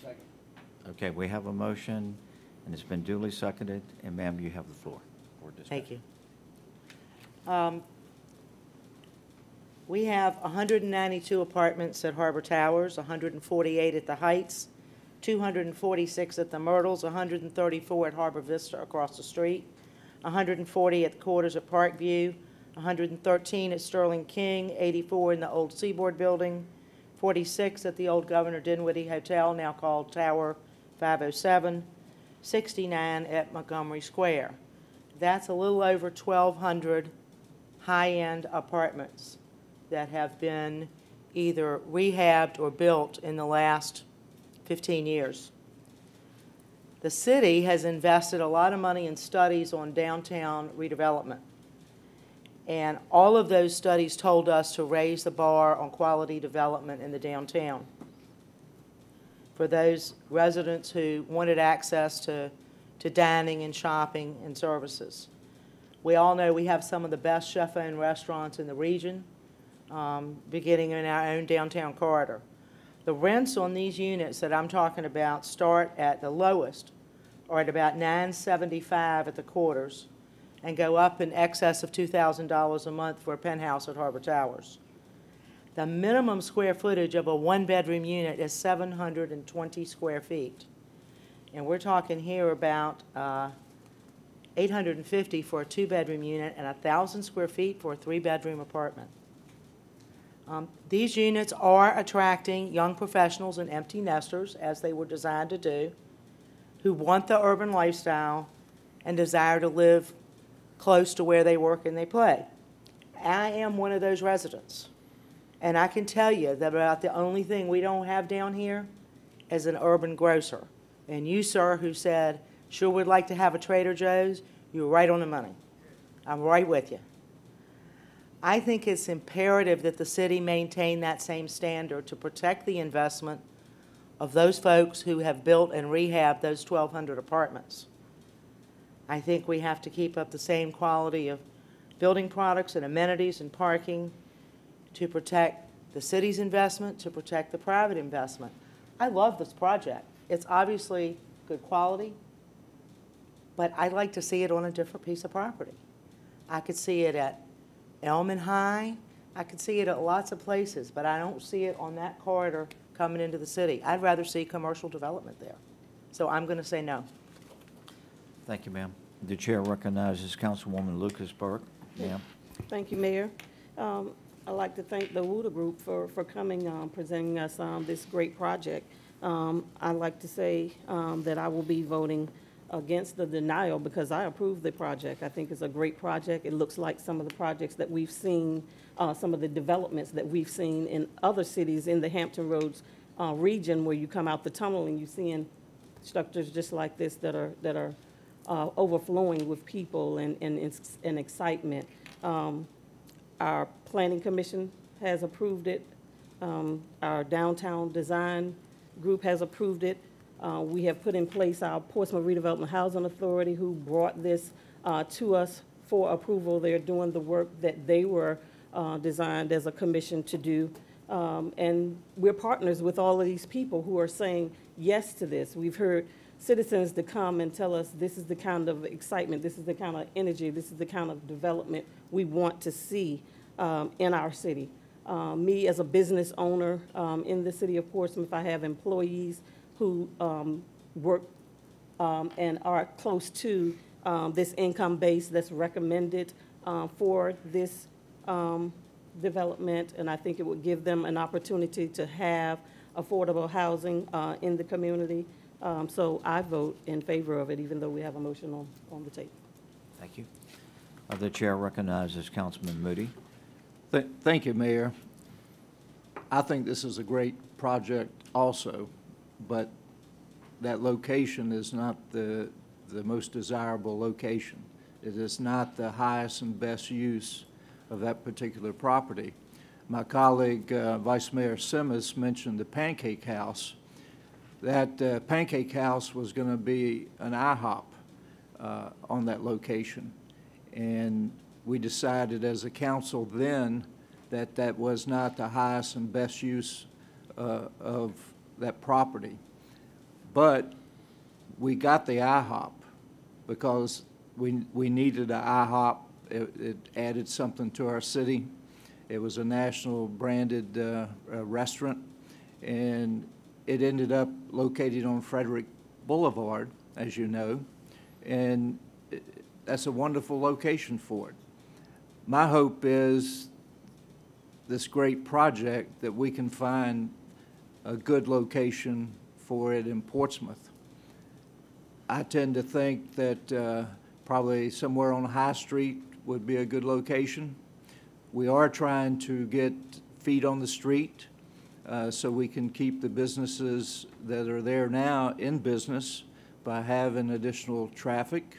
Second. Okay, we have a motion, and it's been duly seconded. And ma'am, you have the floor for discussion. Thank you. We have 192 apartments at Harbor Towers, 148 at the Heights, 246 at the Myrtles, 134 at Harbor Vista across the street, 140 at the quarters at Parkview, 113 at Sterling King, 84 in the old Seaboard Building, 46 at the old Governor Dinwiddie Hotel, now called Tower 507, 69 at Montgomery Square. That's a little over 1,200 high-end apartments that have been either rehabbed or built in the last 15 years. The city has invested a lot of money in studies on downtown redevelopment. And all of those studies told us to raise the bar on quality development in the downtown. For those residents who wanted access to dining and shopping and services. We all know we have some of the best chef-owned restaurants in the region, beginning in our own downtown corridor. The rents on these units that I'm talking about start at the lowest, or at about $975 at the quarters, and go up in excess of $2,000 a month for a penthouse at Harbor Towers. The minimum square footage of a one-bedroom unit is 720 square feet. And we're talking here about 850 for a two-bedroom unit and 1,000 square feet for a three-bedroom apartment. These units are attracting young professionals and empty nesters, as they were designed to do, who want the urban lifestyle and desire to live close to where they work and they play. I am one of those residents, and I can tell you that about the only thing we don't have down here is an urban grocer. And you, sir, who said, sure would like to have a Trader Joe's, you're right on the money. I'm right with you. I think it's imperative that the city maintain that same standard to protect the investment of those folks who have built and rehabbed those 1,200 apartments. I think we have to keep up the same quality of building products and amenities and parking to protect the city's investment, to protect the private investment. I love this project. It's obviously good quality, but I'd like to see it on a different piece of property. I could see it at Elm and High. I could see it at lots of places, but I don't see it on that corridor coming into the city. I'd rather see commercial development there. So I'm going to say no. Thank you, ma'am. The chair recognizes Councilwoman Lucas Burke. Ma'am. Thank you, Mayor. I'd like to thank the WUDA Group for coming, presenting us this great project. I'd like to say that I will be voting against the denial because I approve the project. I think it's a great project. It looks like some of the projects that we've seen, some of the developments that we've seen in other cities in the Hampton Roads region, where you come out the tunnel and you're seeing structures just like this that are overflowing with people and excitement. Our Planning Commission has approved it. Our Downtown Design Group has approved it. We have put in place our Portsmouth Redevelopment Housing Authority, who brought this to us for approval. They're doing the work that they were designed as a commission to do. And we're partners with all of these people who are saying yes to this. We've heard citizens to come and tell us this is the kind of excitement, this is the kind of energy, this is the kind of development we want to see in our city. Me as a business owner in the city of Portsmouth, I have employees who work and are close to this income base that's recommended for this development, and I think it would give them an opportunity to have affordable housing in the community. So I vote in favor of it, even though we have a motion on the table. Thank you. The chair recognizes Councilman Moody. Thank you, Mayor. I think this is a great project also, but that location is not the most desirable location. It is not the highest and best use of that particular property. My colleague, Vice Mayor Simmons, mentioned the Pancake House. That Pancake House was going to be an IHOP on that location. And we decided as a council then that that was not the highest and best use of that property. But we got the IHOP because we needed an IHOP. It added something to our city. It was a national branded restaurant, and it ended up located on Frederick Boulevard, as you know, and that's a wonderful location for it. My hope is this great project that we can find a good location for it in Portsmouth. I tend to think that probably somewhere on High Street would be a good location. We are trying to get feet on the street so we can keep the businesses that are there now in business by having additional traffic.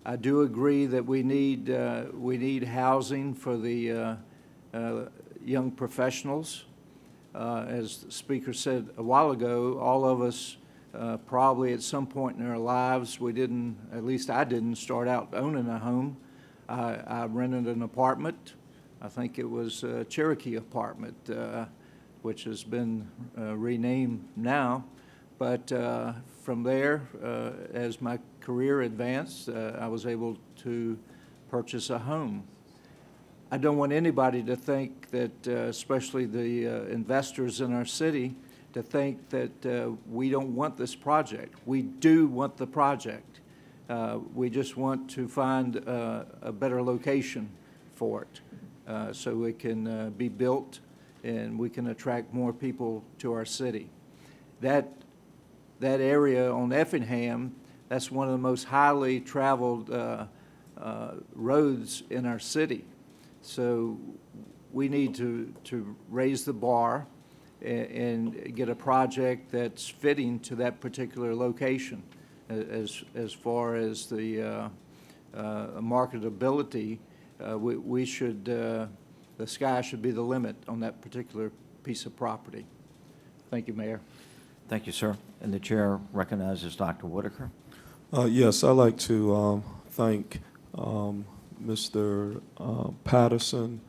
I do agree that we need housing for the young professionals. As the speaker said a while ago, all of us probably at some point in our lives, we didn't, at least I didn't start out owning a home. I rented an apartment. I think it was a Cherokee apartment, which has been renamed now. But from there, as my career advanced, I was able to purchase a home. I don't want anybody to think that, especially the investors in our city, to think that we don't want this project. We do want the project. We just want to find a better location for it so it can be built and we can attract more people to our city. That area on Effingham, that's one of the most highly traveled roads in our city. So we need to raise the bar and get a project that's fitting to that particular location. As far as the marketability, we should, the sky should be the limit on that particular piece of property. Thank you, Mayor. Thank you, sir. And the chair recognizes Dr. Whitaker. Yes, I'd like to thank Mr. Patterson,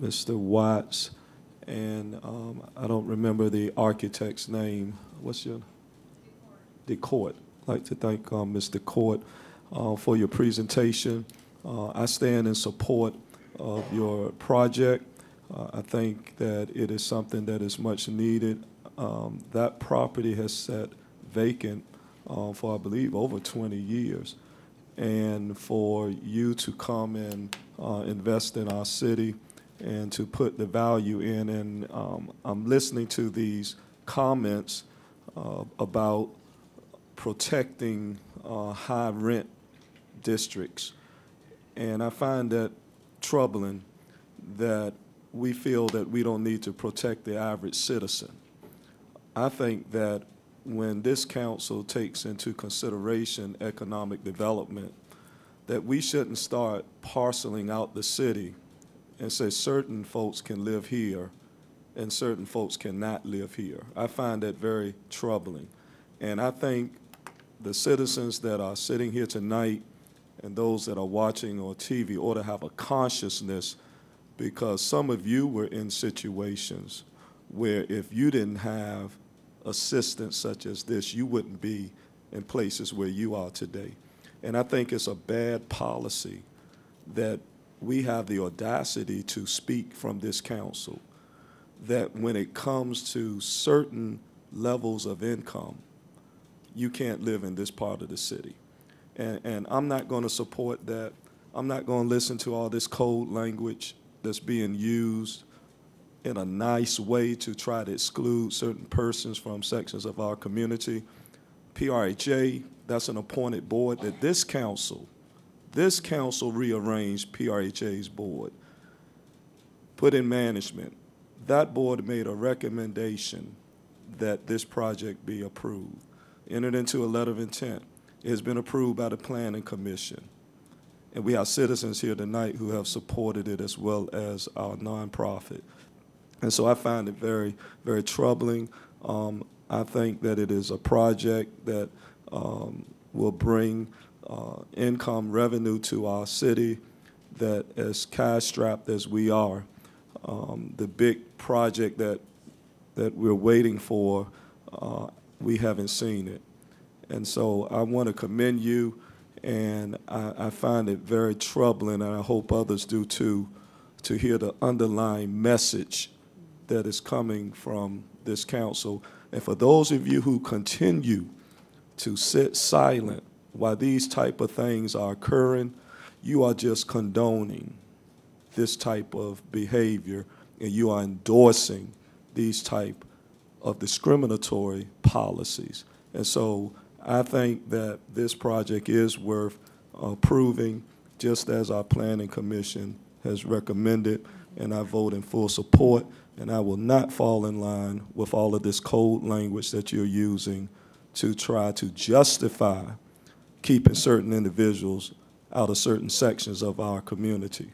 Mr. Watts, and I don't remember the architect's name. What's your? DeCourt. I'd like to thank Mr. DeCourt for your presentation. I stand in support of your project. I think that it is something that is much needed. That property has sat vacant for, I believe, over 20 years. And for you to come and invest in our city and to put the value in, and I'm listening to these comments about protecting high rent districts. And I find that troubling that we feel that we don't need to protect the average citizen. I think that when this council takes into consideration economic development, that we shouldn't start parceling out the city and say certain folks can live here and certain folks cannot live here. I find that very troubling. And I think the citizens that are sitting here tonight and those that are watching on TV ought to have a consciousness, because some of you were in situations where if you didn't have assistance such as this, you wouldn't be in places where you are today. And I think it's a bad policy that we have the audacity to speak from this council that when it comes to certain levels of income, you can't live in this part of the city. And I'm not going to support that. I'm not going to listen to all this code language that's being used in a nice way to try to exclude certain persons from sections of our community. PRHA, that's an appointed board that this council rearranged PRHA's board, put in management. That board made a recommendation that this project be approved, entered into a letter of intent. It has been approved by the Planning Commission. And we have citizens here tonight who have supported it as well as our nonprofit. And so I find it very, very troubling. I think that it is a project that will bring income revenue to our city. that as cash-strapped as we are, the big project that we're waiting for, we haven't seen it. And so I want to commend you, and I find it very troubling, and I hope others do too, to hear the underlying message that is coming from this council. And for those of you who continue to sit silent while these type of things are occurring, you are just condoning this type of behavior, and you are endorsing these type of discriminatory policies. And so I think that this project is worth approving, just as our Planning Commission has recommended, and I vote in full support, and I will not fall in line with all of this code language that you're using to try to justify keeping certain individuals out of certain sections of our community.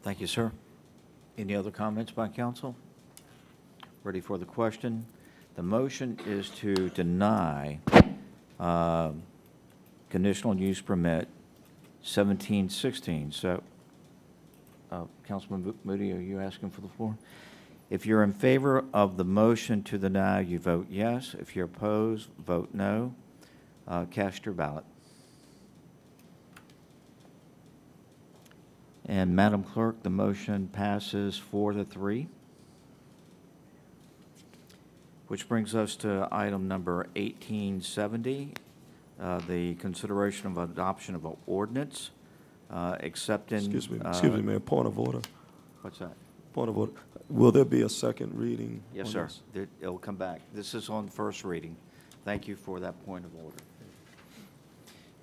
Thank you, sir. Any other comments by council? Ready for the question? The motion is to deny conditional use permit 1716. So, Councilman Moody, are you asking for the floor? If you're in favor of the motion to deny, you vote yes. If you're opposed, vote no. Cast your ballot. And Madam Clerk, the motion passes 4-3. Which brings us to item number 1870, the consideration of adoption of an ordinance accepting. Excuse me, Mayor, point of order. What's that? Point of order. Will there be a second reading? Yes, sir. It'll come back. This is on first reading. Thank you for that point of order.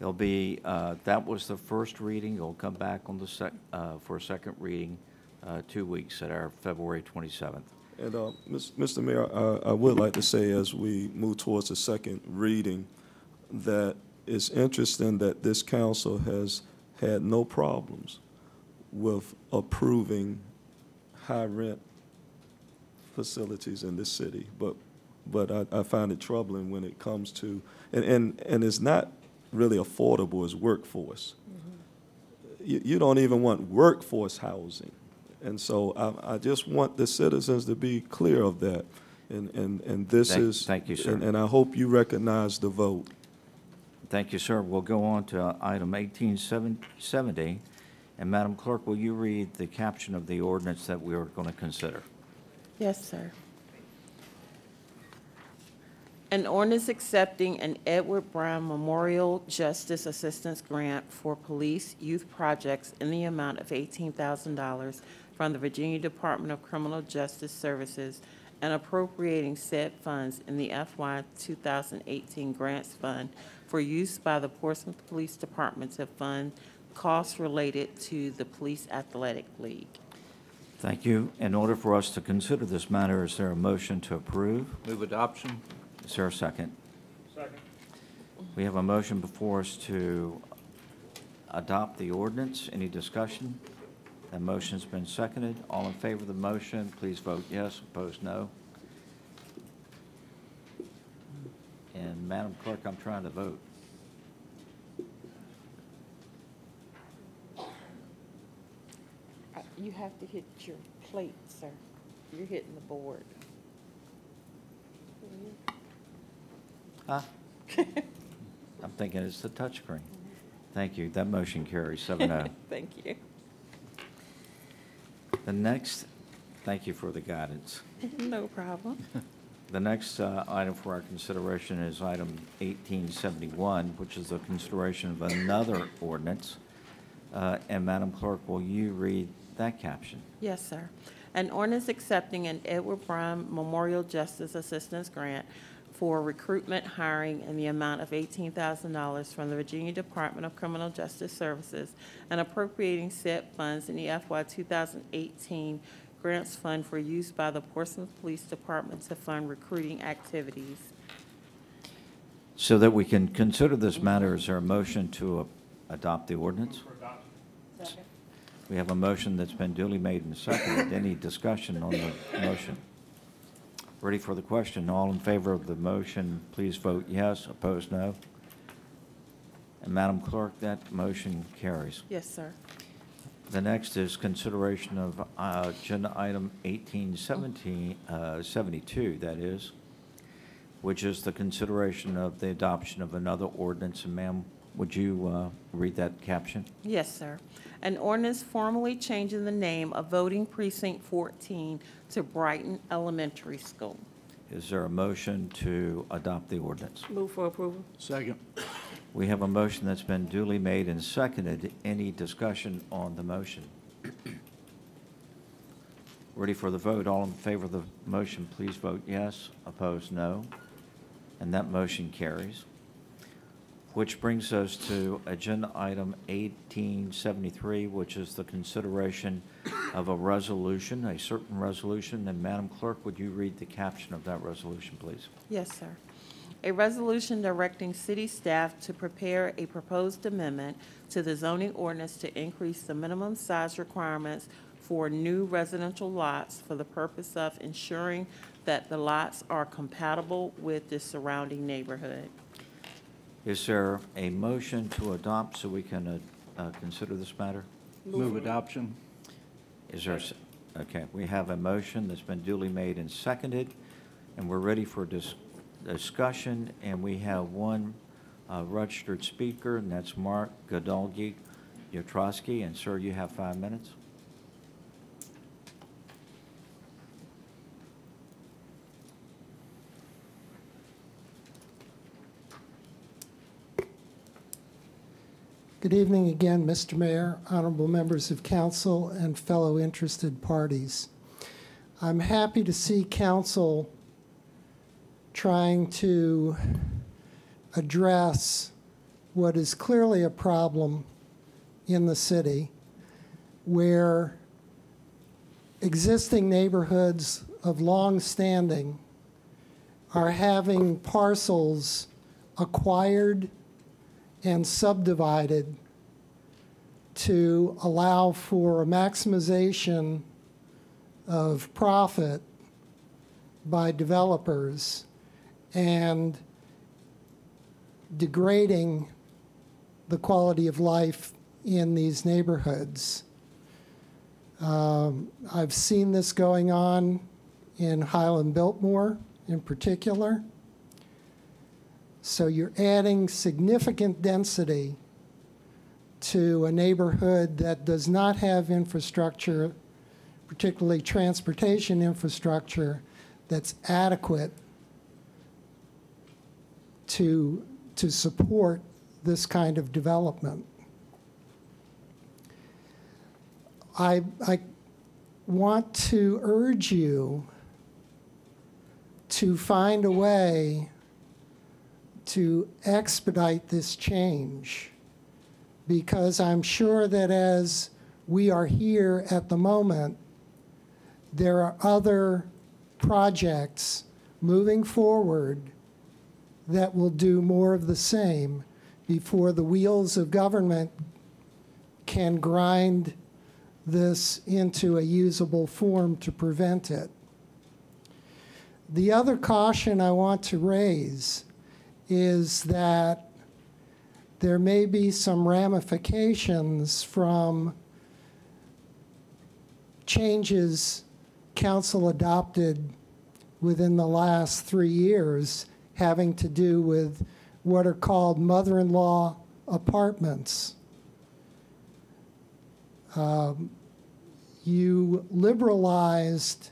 It'll be, that was the first reading. It'll come back on the for a second reading 2 weeks at our February 27th. And Mr. Mayor, I would like to say, as we move towards the second reading, that it's interesting that this council has had no problems with approving high rent facilities in this city, but I find it troubling when it comes to, and it's not really affordable as workforce. Mm-hmm. You don't even want workforce housing. And so I just want the citizens to be clear of that. And this is. Thank you, sir. And I hope you recognize the vote. Thank you, sir. We'll go on to item 1870. And Madam Clerk, will you read the caption of the ordinance that we are going to consider? Yes, sir. An ordinance accepting an Edward Brown Memorial Justice Assistance Grant for police youth projects in the amount of $18,000 from the Virginia Department of Criminal Justice Services and appropriating said funds in the FY 2018 Grants Fund for use by the Portsmouth Police Department to fund costs related to the Police Athletic League. Thank you. In order for us to consider this matter, is there a motion to approve? Move adoption. Is there a second? Second. We have a motion before us to adopt the ordinance. Any discussion? That motion's been seconded. All in favor of the motion, please vote yes. Opposed, no. And Madam Clerk, I'm trying to vote. You have to hit your plate, sir. You're hitting the board. Huh? I'm thinking it's the touchscreen. Thank you. That motion carries 7-0. Thank you. The next, thank you for the guidance. No problem. The next item for our consideration is item 1871, which is the consideration of another ordinance. And Madam Clerk, will you read that caption? Yes, sir. An ordinance accepting an Edward Brown Memorial Justice Assistance Grant for recruitment hiring in the amount of $18,000 from the Virginia Department of Criminal Justice Services and appropriating said funds in the FY 2018 Grants Fund for use by the Portsmouth Police Department to fund recruiting activities. So that we can consider this matter, is there a motion to adopt the ordinance? Second. We have a motion that's been duly made and seconded. Any discussion on the motion? Ready for the question. All in favor of the motion, please vote yes. Opposed, no. And Madam Clerk, that motion carries. Yes, sir. The next is consideration of agenda item 1872, that is, which is the consideration of the adoption of another ordinance. And ma'am, would you read that caption? Yes, sir. An ordinance formally changing the name of voting precinct 14 to Brighton Elementary School. Is there a motion to adopt the ordinance? Move for approval. Second. We have a motion that's been duly made and seconded. Any discussion on the motion? Ready for the vote. All in favor of the motion, please vote yes. Opposed, no. And that motion carries. Which brings us to agenda item 1873, which is the consideration of a resolution, a certain resolution. And Madam Clerk, would you read the caption of that resolution, please? Yes, sir. A resolution directing city staff to prepare a proposed amendment to the zoning ordinance to increase the minimum size requirements for new residential lots for the purpose of ensuring that the lots are compatible with the surrounding neighborhood. Is there a motion to adopt so we can consider this matter? Move adoption. Is there, okay, we have a motion that's been duly made and seconded, and we're ready for discussion, and we have one registered speaker, and that's Mark Godolgi-Yotrowski, and sir, you have 5 minutes. Good evening again, Mr. Mayor, honorable members of council, and fellow interested parties. I'm happy to see council trying to address what is clearly a problem in the city, where existing neighborhoods of long standing are having parcels acquired and subdivided to allow for a maximization of profit by developers and degrading the quality of life in these neighborhoods. I've seen this going on in Highland-Biltmore in particular. So you're adding significant density to a neighborhood that does not have infrastructure, particularly transportation infrastructure, that's adequate to support this kind of development. I want to urge you to find a way to expedite this change, because I'm sure that as we are here at the moment, there are other projects moving forward that will do more of the same before the wheels of government can grind this into a usable form to prevent it. The other caution I want to raise is that there may be some ramifications from changes council adopted within the last 3 years having to do with what are called mother-in-law apartments. You liberalized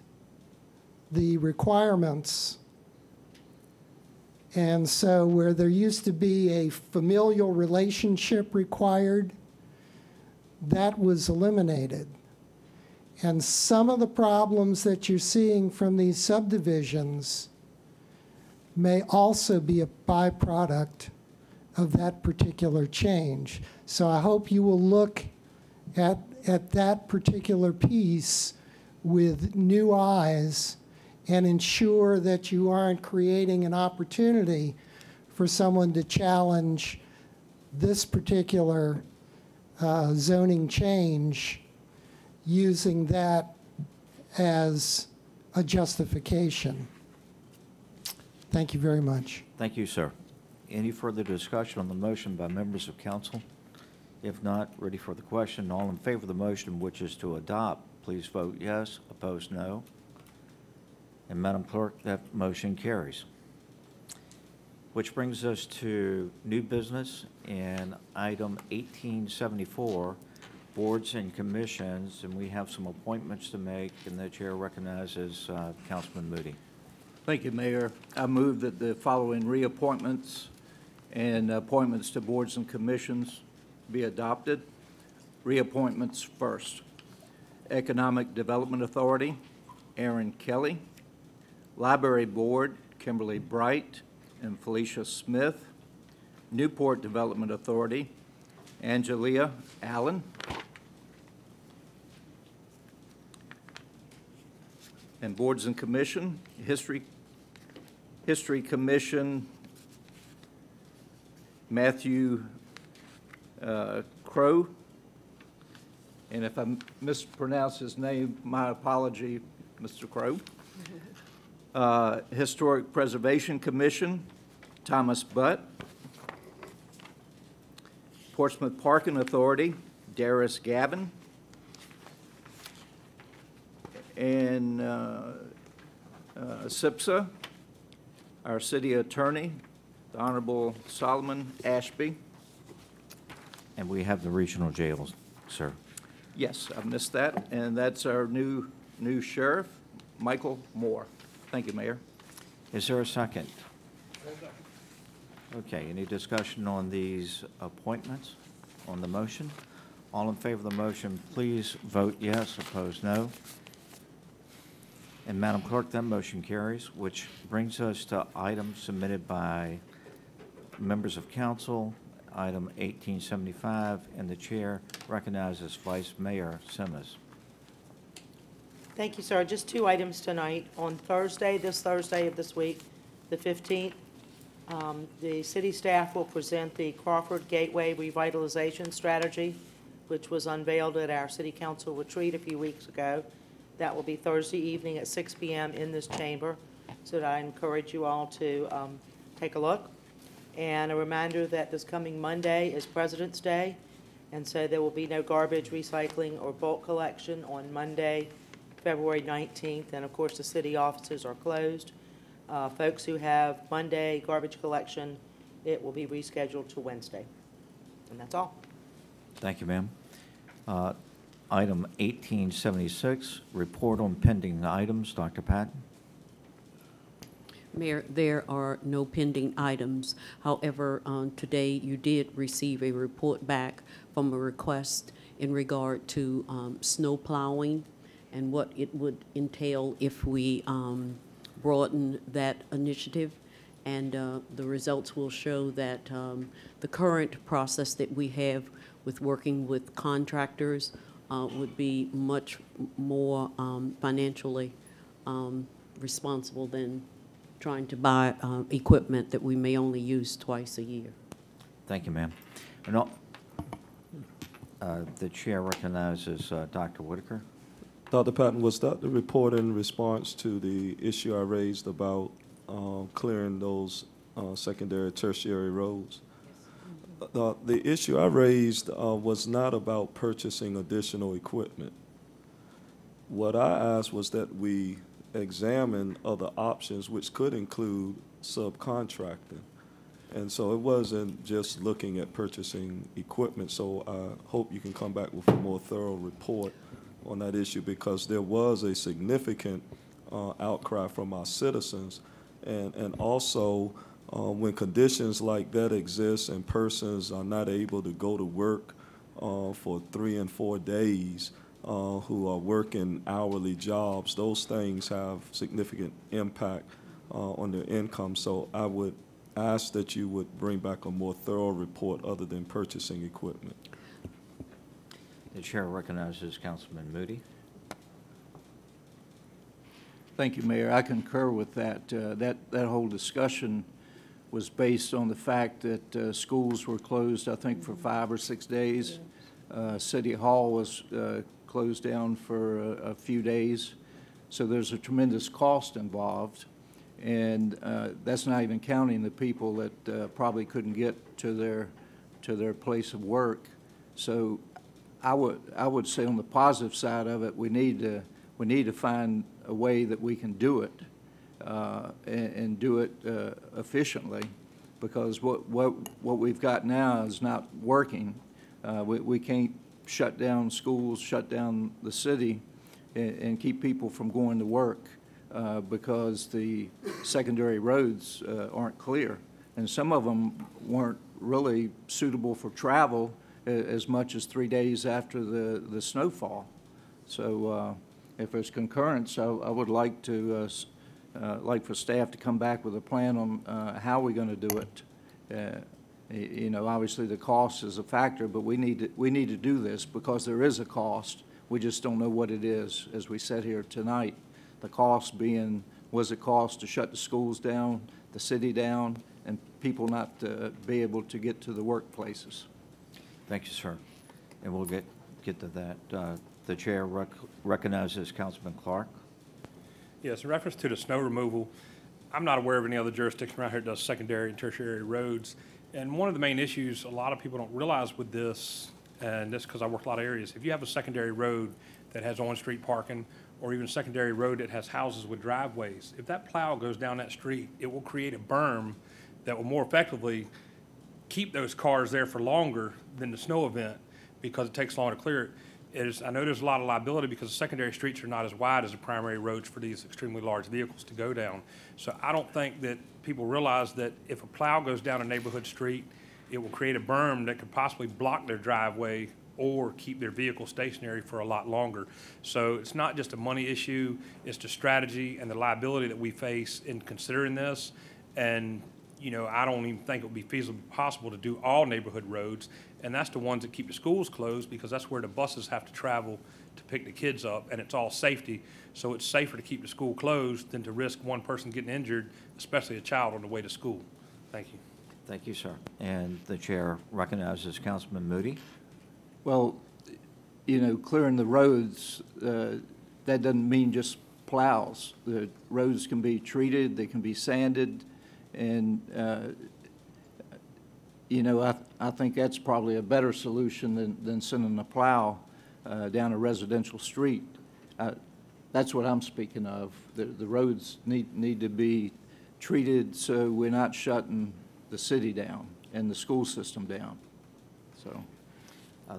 the requirements, and so where there used to be a familial relationship required, that was eliminated. And some of the problems that you're seeing from these subdivisions may also be a byproduct of that particular change. So I hope you will look at that particular piece with new eyes and ensure that you aren't creating an opportunity for someone to challenge this particular zoning change using that as a justification. Thank you very much. Thank you, sir. Any further discussion on the motion by members of council? If not, ready for the question. All in favor of the motion, which is to adopt, please vote yes. Opposed, no. And Madam Clerk, that motion carries. Which brings us to new business and item 1874, boards and commissions, and we have some appointments to make, and the chair recognizes Councilman Moody. Thank you, Mayor. I move that the following reappointments and appointments to boards and commissions be adopted. Reappointments first. Economic Development Authority, Aaron Kelly. Library Board, Kimberly Bright and Felicia Smith. Newport Development Authority, Angelia Allen. And Boards and Commission, History Commission, Matthew Crow. And if I mispronounce his name, my apology, Mr. Crow. Historic Preservation Commission, Thomas Butt. Portsmouth Parking Authority, Darius Gavin. And SIPSA, our city attorney, the Honorable Solomon Ashby. And we have the regional jails, sir. Yes, I missed that. And that's our new sheriff, Michael Moore. Thank you, Mayor. Is there a second? Okay, any discussion on these appointments on the motion? All in favor of the motion, please vote yes. Opposed, no. And Madam Clerk, that motion carries, which brings us to items submitted by members of council, item 1875, and the chair recognizes Vice Mayor Simmons. Thank you, sir. Just two items tonight. On Thursday, this Thursday of this week, the 15th, the city staff will present the Crawford Gateway Revitalization Strategy, which was unveiled at our city council retreat a few weeks ago. That will be Thursday evening at 6 p.m. in this chamber, so that I encourage you all to take a look. And a reminder that this coming Monday is President's Day, and so there will be no garbage, recycling, or bulk collection on Monday, February 19th, and of course the city offices are closed. Folks who have Monday garbage collection, it will be rescheduled to Wednesday. And that's all. Thank you, ma'am. Item 1876, report on pending items. Dr. Patton. Mayor, there are no pending items. However, today you did receive a report back from a request in regard to snow plowing and what it would entail if we broaden that initiative. And the results will show that the current process that we have with working with contractors would be much more financially responsible than trying to buy equipment that we may only use twice a year. Thank you, ma'am. The chair recognizes Dr. Whitaker. Dr. Patton, was that the report in response to the issue I raised about clearing those secondary, tertiary roads? The issue I raised was not about purchasing additional equipment. What I asked was that we examine other options, which could include subcontracting. And so it wasn't just looking at purchasing equipment. So I hope you can come back with a more thorough report on that issue, because there was a significant outcry from our citizens. And also, when conditions like that exist and persons are not able to go to work for 3 and 4 days, who are working hourly jobs, those things have significant impact on their income. So I would ask that you would bring back a more thorough report other than purchasing equipment. The chair recognizes Councilman Moody. Thank you, Mayor. I concur with that. That whole discussion was based on the fact that schools were closed, I think, for 5 or 6 days. City Hall was closed down for a few days. So there's a tremendous cost involved. And that's not even counting the people that probably couldn't get to their place of work. So I would say on the positive side of it, we need to find a way that we can do it and do it efficiently, because what we've got now is not working. We can't shut down schools, shut down the city, and keep people from going to work because the secondary roads aren't clear. And some of them weren't really suitable for travel as much as 3 days after the snowfall. So if there's concurrence, I would like to like for staff to come back with a plan on how we're going to do it. You know, obviously the cost is a factor, but we need to do this because there is a cost. We just don't know what it is as we sit here tonight. The cost being, was it cost to shut the schools down, the city down, and people not be able to get to the workplaces. Thank you, sir. And we'll get to that. The chair recognizes Councilman Clark. Yes, in reference to the snow removal, I'm not aware of any other jurisdiction around here that does secondary and tertiary roads. And one of the main issues a lot of people don't realize with this, and this because I work a lot of areas, if you have a secondary road that has on-street parking, or even a secondary road that has houses with driveways, if that plow goes down that street, it will create a berm that will more effectively keep those cars there for longer than the snow event, because it takes longer to clear it. I know there's a lot of liability because the secondary streets are not as wide as the primary roads for these extremely large vehicles to go down. So I don't think that people realize that if a plow goes down a neighborhood street, it will create a berm that could possibly block their driveway or keep their vehicle stationary for a lot longer. So it's not just a money issue, it's the strategy and the liability that we face in considering this. And you know, I don't even think it would be feasibly possible to do all neighborhood roads, and that's the ones that keep the schools closed, because that's where the buses have to travel to pick the kids up, and it's all safety. So it's safer to keep the school closed than to risk one person getting injured, especially a child on the way to school. Thank you. Thank you, sir. And the chair recognizes Councilman Moody. Well, you know, clearing the roads, that doesn't mean just plows. The roads can be treated, they can be sanded, and you know, I think that's probably a better solution than sending a plow down a residential street. That's what I'm speaking of. The roads need to be treated so we're not shutting the city down and the school system down. So.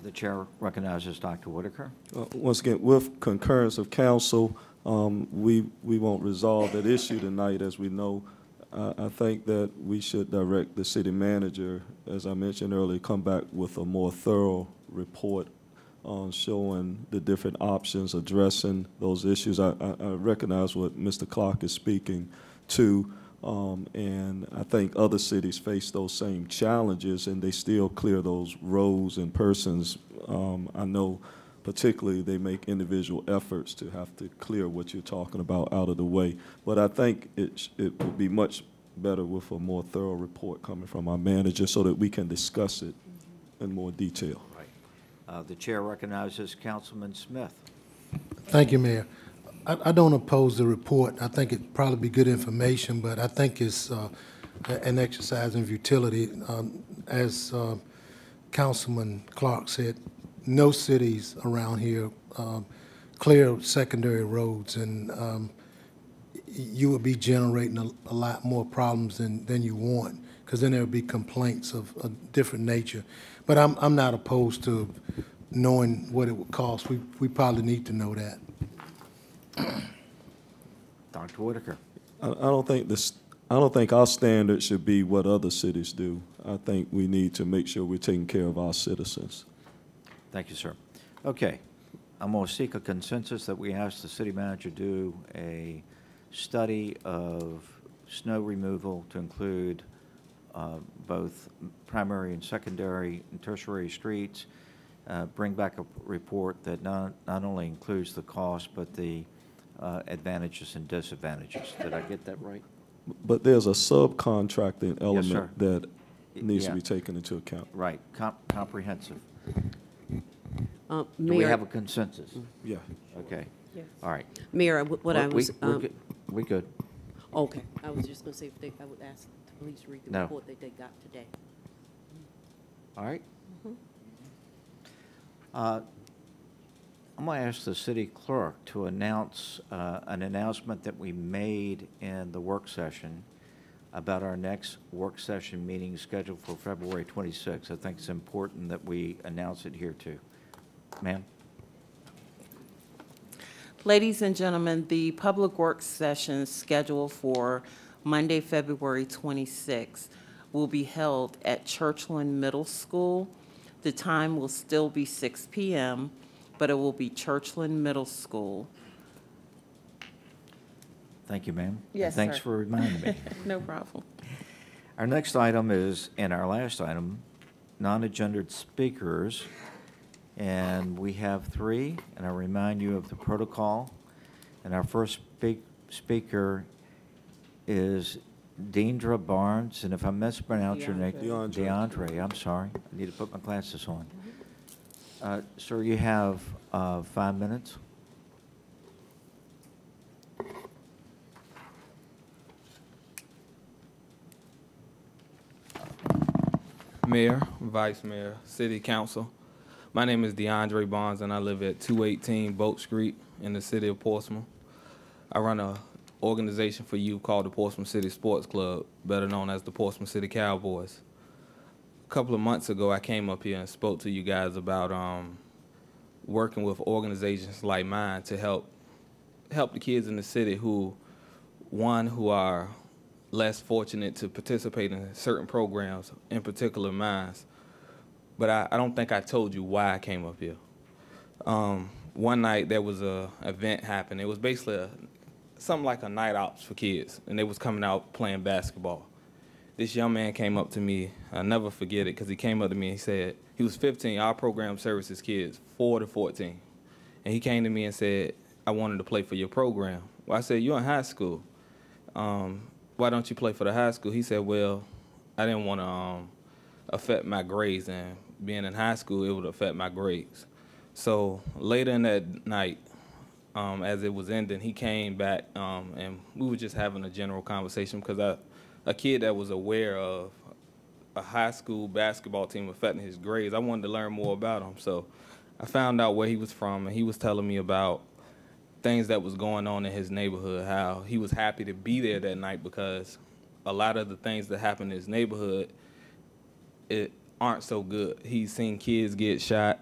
The chair recognizes Dr. Whitaker. Once again, with concurrence of council, we won't resolve that issue tonight, as we know. I think that we should direct the city manager, as I mentioned earlier, come back with a more thorough report on showing the different options, addressing those issues. I recognize what Mr. Clark is speaking to, and I think other cities face those same challenges, and they still clear those roads and persons. I know particularly they make individual efforts to have to clear what you're talking about out of the way. But I think it would be much better with a more thorough report coming from our manager so that we can discuss it in more detail. Right. The chair recognizes Councilman Smith. Thank you, Mayor. I don't oppose the report. I think it'd probably be good information, but I think it's an exercise in futility. As Councilman Clark said, no cities around here clear secondary roads, and you would be generating a lot more problems than you want, because then there would be complaints of a different nature. But I'm not opposed to knowing what it would cost. We probably need to know that. Dr. Whitaker. I don't think our standard should be what other cities do. I think we need to make sure we're taking care of our citizens. Thank you, sir. Okay, I'm going to seek a consensus that we ask the city manager to do a study of snow removal to include both primary and secondary and tertiary streets, bring back a report that not only includes the cost, but the advantages and disadvantages. Did I get that right? But there's a subcontracting element Yes, sir. that needs to be taken into account. Right, comprehensive. Do Mayor, we have a consensus? Yeah. Okay. Yes. All right. Mayor, what I was... We good. Okay, I was just gonna say if they, I would ask the police to read the No. report that they got today. All right. Mhm. I'm going to ask the city clerk to announce an announcement that we made in the work session about our next work session meeting scheduled for February 26th. I think it's important that we announce it here too. Ma'am? Ladies and gentlemen, the public works session scheduled for Monday, February 26th will be held at Churchland Middle School. The time will still be 6 p.m., but it will be Churchland Middle School. Thank you, ma'am. Yes, Thanks sir. for reminding me. No problem. Our next item is, and our last item, non-agendered speakers. And we have 3, and I remind you of the protocol. And our first speaker is Deandra Barnes, and if I mispronounce your name, DeAndre, I'm sorry. I need to put my glasses on. Sir, you have 5 minutes. Mayor, Vice Mayor, City Council. My name is DeAndre Barnes, and I live at 218 Boat Street in the city of Portsmouth. I run an organization for youth called the Portsmouth City Sports Club, better known as the Portsmouth City Cowboys. A couple of months ago, I came up here and spoke to you guys about working with organizations like mine to help the kids in the city who are less fortunate to participate in certain programs, in particular mine. But I don't think I told you why I came up here. One night there was a event happening. It was basically something like a night out for kids, and they was coming out playing basketball. This young man came up to me. I'll never forget it, because he came up to me and he said, he was 15. Our program services kids 4 to 14. And he came to me and said, I wanted to play for your program. Well, I said, you're in high school. Why don't you play for the high school? He said, well, I didn't want to affect my grades, and being in high school, it would affect my grades. So later in that night, as it was ending, he came back, and we were just having a general conversation, because a kid that was aware of a high school basketball team affecting his grades, I wanted to learn more about him. So I found out where he was from, and he was telling me about things that was going on in his neighborhood, how he was happy to be there that night because a lot of the things that happen in his neighborhood aren't so good. He's seen kids get shot,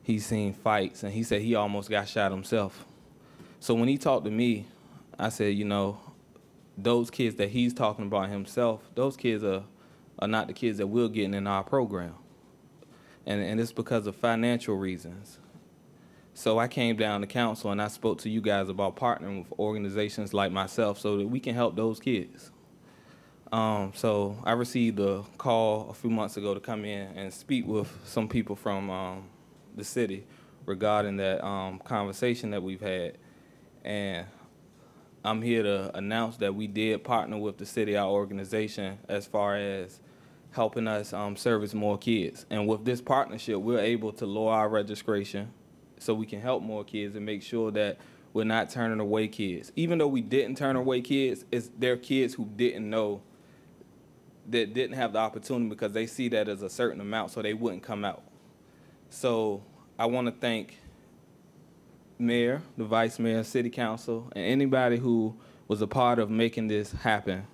he's seen fights, and he said he almost got shot himself. So when he talked to me, I said, you know, those kids that he's talking about himself, those kids are not the kids that we're getting in our program. And it's because of financial reasons. So I came down to council and I spoke to you guys about partnering with organizations like myself so that we can help those kids. So I received a call a few months ago to come in and speak with some people from the city regarding that conversation that we've had. And I'm here to announce that we did partner with the city, our organization, as far as helping us service more kids. And with this partnership, we're able to lower our registration so we can help more kids and make sure that we're not turning away kids. Even though we didn't turn away kids, they're kids who didn't know, that didn't have the opportunity because they see that as a certain amount, so they wouldn't come out. So I want to thank Mayor, the Vice Mayor, City Council, and anybody who was a part of making this happen.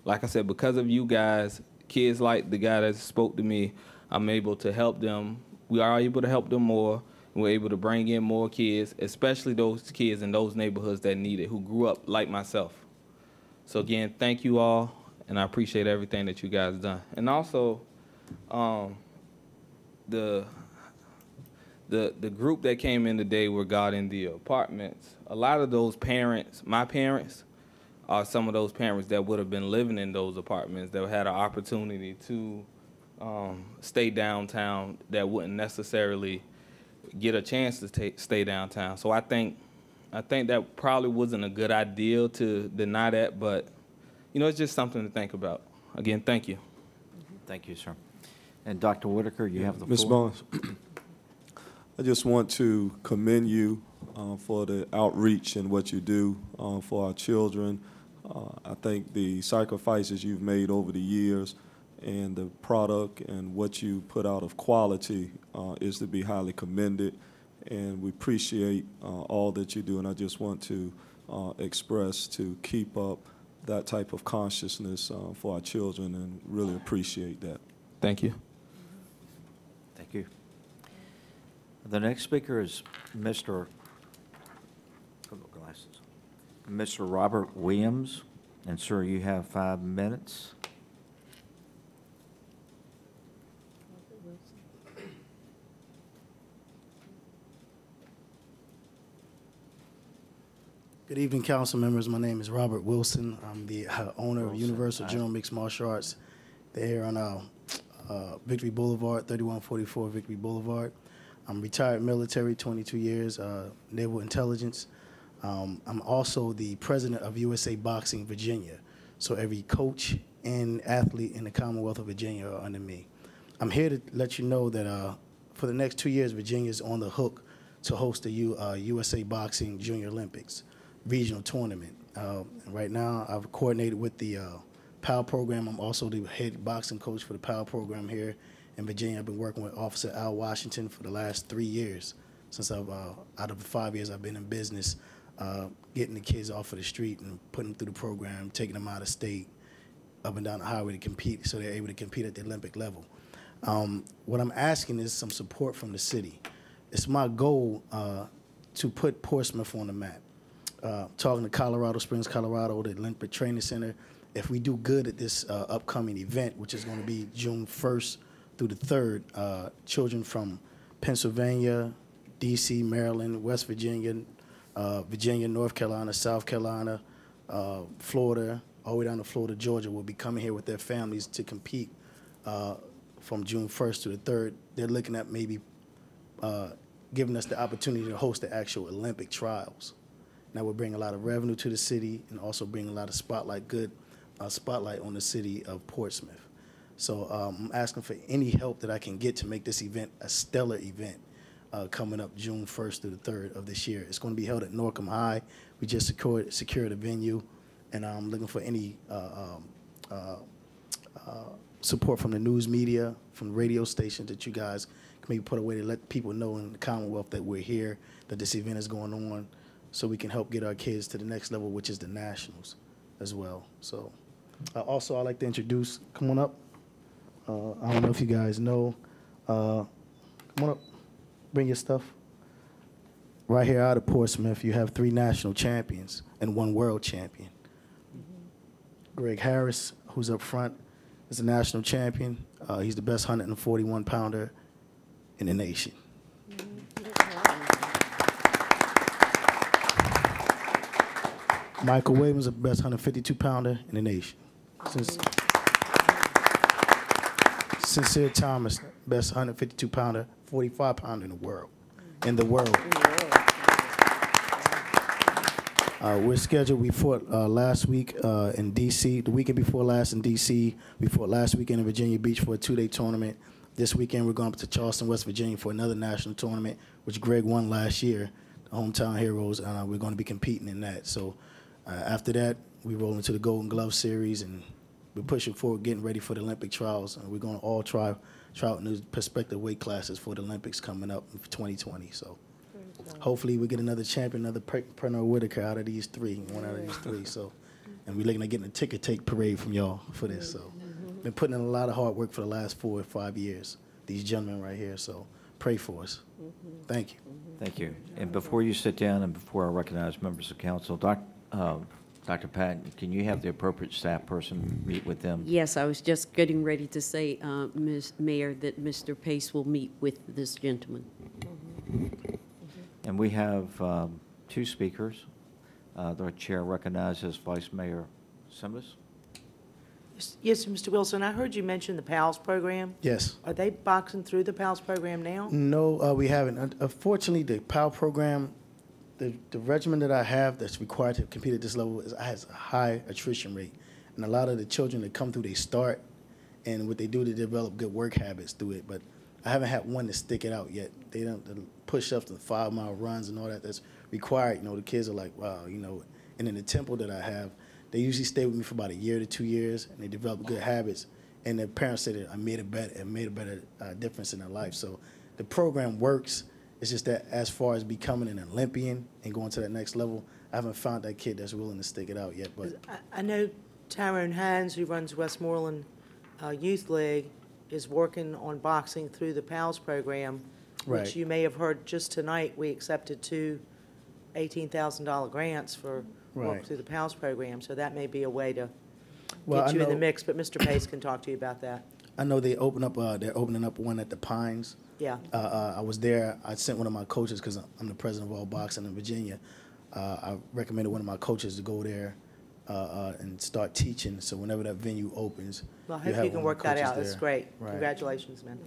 Like I said, because of you guys, kids like the guy that spoke to me, I'm able to help them. We are able to help them more. We're able to bring in more kids, especially those kids in those neighborhoods that need it, who grew up like myself. So again, thank you all, and I appreciate everything that you guys done. And also, the group that came in today regarding the apartments, a lot of those parents, my parents, are some of those parents that would have been living in those apartments that had an opportunity to stay downtown that wouldn't necessarily get a chance to stay downtown. So I think that probably wasn't a good idea to deny that, but you know, it's just something to think about. Again, thank you. Thank you, sir. And Dr. Whitaker, you have the Ms. floor. Barnes, I just want to commend you for the outreach and what you do for our children, I think the sacrifices you've made over the years and the product and what you put out of quality is to be highly commended. And we appreciate all that you do. And I just want to express to keep up that type of consciousness for our children, and really appreciate that. Thank you. Thank you. The next speaker is Mr. Robert Williams. And sir, you have 5 minutes. Good evening, council members. My name is Robert Wilson. I'm the owner of Universal General Mixed Martial Arts. They're here on Victory Boulevard, 3144 Victory Boulevard. I'm retired military, 22 years, naval intelligence. I'm also the president of USA Boxing Virginia. So every coach and athlete in the Commonwealth of Virginia are under me. I'm here to let you know that for the next 2 years, Virginia is on the hook to host the USA Boxing Junior Olympics regional tournament. Right now, I've coordinated with the PAL program. I'm also the head boxing coach for the PAL program here in Virginia. I've been working with Officer Al Washington for the last 3 years, since out of the 5 years I've been in business, getting the kids off of the street and putting them through the program, taking them out of state, up and down the highway to compete, so they're able to compete at the Olympic level. What I'm asking is some support from the city. It's my goal to put Portsmouth on the map. Talking to Colorado Springs, Colorado, the Olympic Training Center, if we do good at this upcoming event, which is going to be June 1st through the 3rd, children from Pennsylvania, D.C., Maryland, West Virginia, Virginia, North Carolina, South Carolina, Florida, all the way down to Florida, Georgia, will be coming here with their families to compete from June 1st to the 3rd. They're looking at maybe giving us the opportunity to host the actual Olympic trials. That will bring a lot of revenue to the city and also bring a lot of spotlight on the city of Portsmouth. So I'm asking for any help that I can get to make this event a stellar event coming up June 1st through the 3rd of this year. It's going to be held at Norcom High. We just secured a venue, and I'm looking for any support from the news media, from the radio station, that you guys can maybe put away to let people know in the Commonwealth that we're here, that this event is going on, so we can help get our kids to the next level, which is the nationals as well. So also, I'd like to introduce, come on up. I don't know if you guys know. Come on up, bring your stuff. Right here out of Portsmouth, you have 3 national champions and 1 world champion. Greg Harris, who's up front, is a national champion. He's the best 141-pounder in the nation. Michael Williams, the best 152-pounder in the nation. Sincere Thomas, best 152-pounder, 45-pounder in the world. We're scheduled. We fought last week in D.C., the weekend before last in D.C. We fought last weekend in Virginia Beach for a 2-day tournament. This weekend we're going up to Charleston, West Virginia for another national tournament, which Greg won last year, the Hometown Heroes. We're going to be competing in that. So after that, we roll into the Golden Glove Series, and we're pushing forward, getting ready for the Olympic trials. And we're going to all try out new prospective weight classes for the Olympics coming up in 2020. So hopefully we get another champion, another Pernell Whitaker out of these 3, one out of these 3. So, and we're looking at getting a ticker tape parade from y'all for this. So been putting in a lot of hard work for the last 4 or 5 years, these gentlemen right here. So pray for us. Thank you. Thank you. And before you sit down and before I recognize members of council, Dr. Patton, can you have the appropriate staff person meet with them? Yes, I was just getting ready to say, Ms. Mayor, that Mr. Pace will meet with this gentleman. And we have 2 speakers. The chair recognizes Vice Mayor Simmons. Yes, Mr. Wilson, I heard you mention the PALS program. Yes. Are they boxing through the PALS program now? No, we haven't. Unfortunately, the PAL program, the regimen that I have that's required to compete at this level has a high attrition rate. And a lot of the children that come through, they start, and what they do, they develop good work habits through it. But I haven't had one to stick it out yet. They don't push up to 5-mile runs and all that that's required. You know, the kids are like, wow, you know. And in the temple that I have, they usually stay with me for about a year to 2 years, and they develop good habits. And their parents say that I made a better difference in their life. So the program works. It's just that as far as becoming an Olympian and going to that next level, I haven't found that kid that's willing to stick it out yet. But I know Tyrone Hines, who runs Westmoreland Youth League, is working on boxing through the PALS program, Right. which you may have heard just tonight. We accepted 2 $18,000 grants for work Right. through the PALS program, so that may be a way to Well, get I you in the know- mix. But Mr. Pace can talk to you about that. I know they're opening up one at the Pines. Yeah. I was there. I sent one of my coaches, because I'm the president of all boxing in Virginia. I recommended one of my coaches to go there and start teaching. So whenever that venue opens, Well, I you'll hope have you can one of work my that out. coaches That's there. great. Right. Congratulations, man.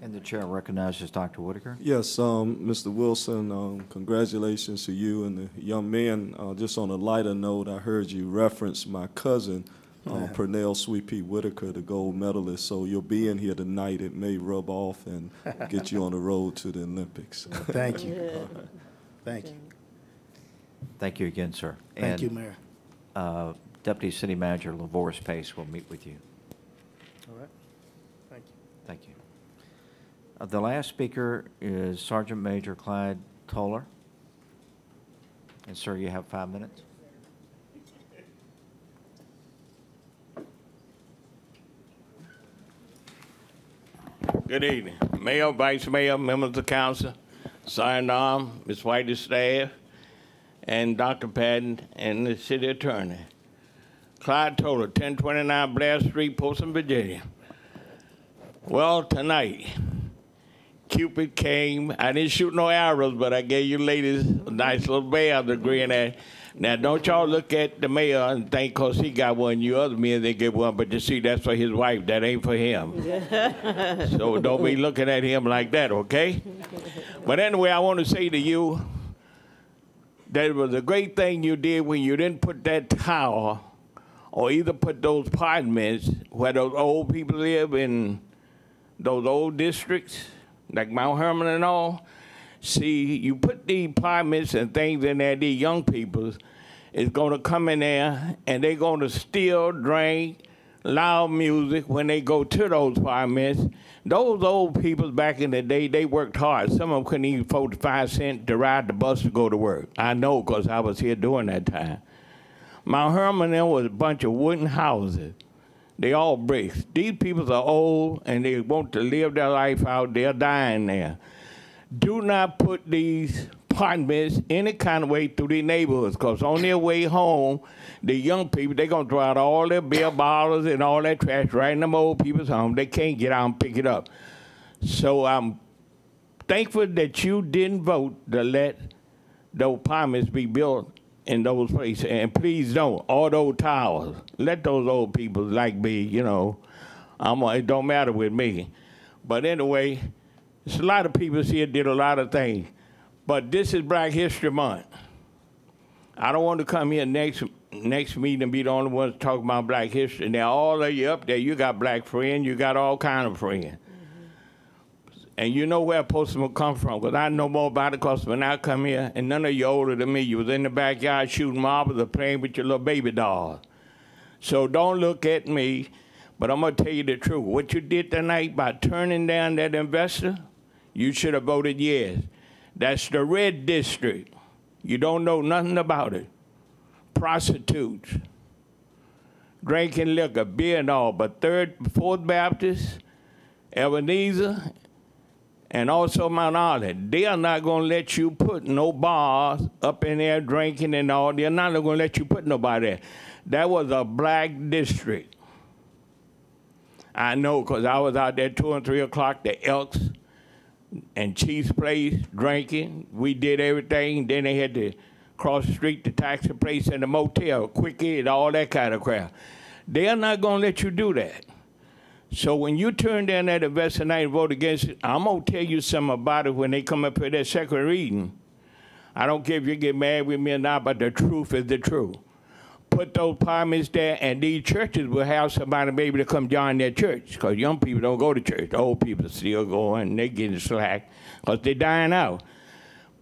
And the chair recognizes Dr. Whitaker. Yes, Mr. Wilson, congratulations to you and the young men. Just on a lighter note, I heard you reference my cousin, Pernell Sweet Pea Whitaker, the gold medalist. So you'll be in here tonight. It may rub off and get you on the road to the Olympics. Thank you. Thank you. Thank you again, sir. Thank you, Mayor. Deputy City Manager LaVorce Pace will meet with you. All right. Thank you. Thank you. The last speaker is Sergeant Major Clyde Toller. And sir, you have 5 minutes. Good evening. Mayor, Vice Mayor, members of the council, Sergeant Arm, Ms. White's staff, and Dr. Patton, and the city attorney. Clyde Toller, 1029 Blair Street, Poston, Virginia. Well, tonight, Cupid came. I didn't shoot no arrows, but I gave you ladies a nice little bear to grin at. Now, don't y'all look at the mayor and think because he got one, you other men, they get one, but you see, that's for his wife. That ain't for him. So don't be looking at him like that, okay? But anyway, I want to say to you that it was a great thing you did when you didn't put that tower or either put those apartments where those old people live in those old districts, like Mount Herman and all. See, you put the apartments and things in there, these young people is going to come in there and they're going to steal, drink, loud music when they go to those apartments. Those old people back in the day, they worked hard. Some of them couldn't even afford 5 cents to ride the bus to go to work. I know because I was here during that time. Mount Herman, there was a bunch of wooden houses. They all bricks. These people are old and they want to live their life out. They're dying there. Do not put these apartments any kind of way through these neighborhoods, because on their way home, the young people, they're going to throw out all their beer bottles and all that trash right in them old people's home. They can't get out and pick it up. So I'm thankful that you didn't vote to let those apartments be built in those places. And please don't, all those towers, let those old people like me, you know, it don't matter with me. But anyway, there's a lot of people here did a lot of things, but this is Black History Month. I don't want to come here next meeting and be the only ones talking about Black history. Now, all of you up there, you got black friends, you got all kind of friends. And you know where Postman come from, because I know more about it, because when I come here, and none of you older than me, you was in the backyard shooting marbles or playing with your little baby doll. So don't look at me, but I'm going to tell you the truth. What you did tonight by turning down that investor, you should have voted yes. That's the red district. You don't know nothing about it. Prostitutes, drinking liquor, beer and all, but 3rd, 4th Baptist, Ebenezer, and also Mount Olive, they are not going to let you put no bars up in there drinking and all. They're not going to let you put nobody there. That was a black district. I know, because I was out there 2 and 3 o'clock, the Elks and Chief's place, drinking. We did everything. Then they had to cross the street, the taxi place, and the motel, Quickie, and all that kind of crap. They're not going to let you do that. So when you turn down that investor night and vote against it, I'm going to tell you something about it when they come up for that second reading. I don't care if you get mad with me or not, but the truth is the truth. Put those apartments there, and these churches will have somebody maybe to come join their church, because young people don't go to church. The old people still going, and they getting slack because they're dying out.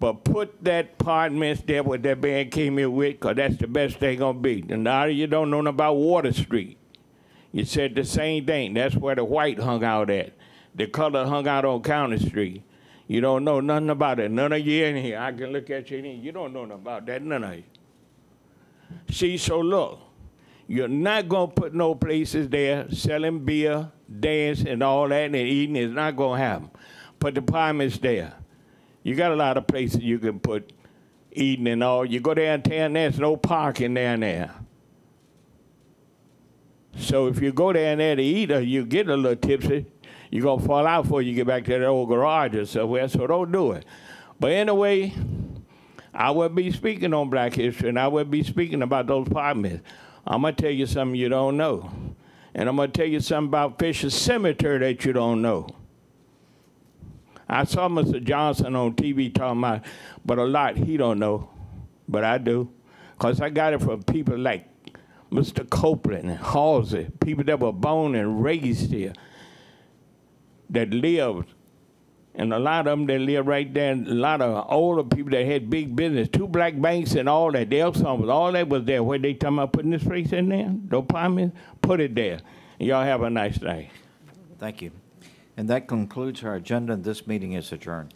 But put that apartments there what that man came here with, because that's the best thing going to be. And now you don't know nothing about Water Street. You said the same thing. That's where the white hung out at. The color hung out on County Street. You don't know nothing about it. None of you in here. I can look at you in here. You don't know nothing about that, none of you. See, so look, you're not going to put no places there selling beer, dance, and all that, and eating. It's not going to happen. Put the apartments there. You got a lot of places you can put eating and all. You go downtown, there's no parking down there. So if you go down there to eat or you get a little tipsy, you're going to fall out before you get back to that old garage or somewhere, so don't do it. But anyway, I will be speaking on Black history, and I will be speaking about those apartments. I'm going to tell you something you don't know. And I'm going to tell you something about Fisher Cemetery that you don't know. I saw Mr. Johnson on TV talking about, but a lot he don't know, but I do. Because I got it from people like Mr. Copeland and Halsey, people that were born and raised here, that lived. And a lot of them that live right there, and a lot of older people that had big business, 2 black banks and all that, all that was there. Where they talking about putting this place in there, the apartment, put it there. Y'all have a nice day. Thank you. And that concludes our agenda. This meeting is adjourned.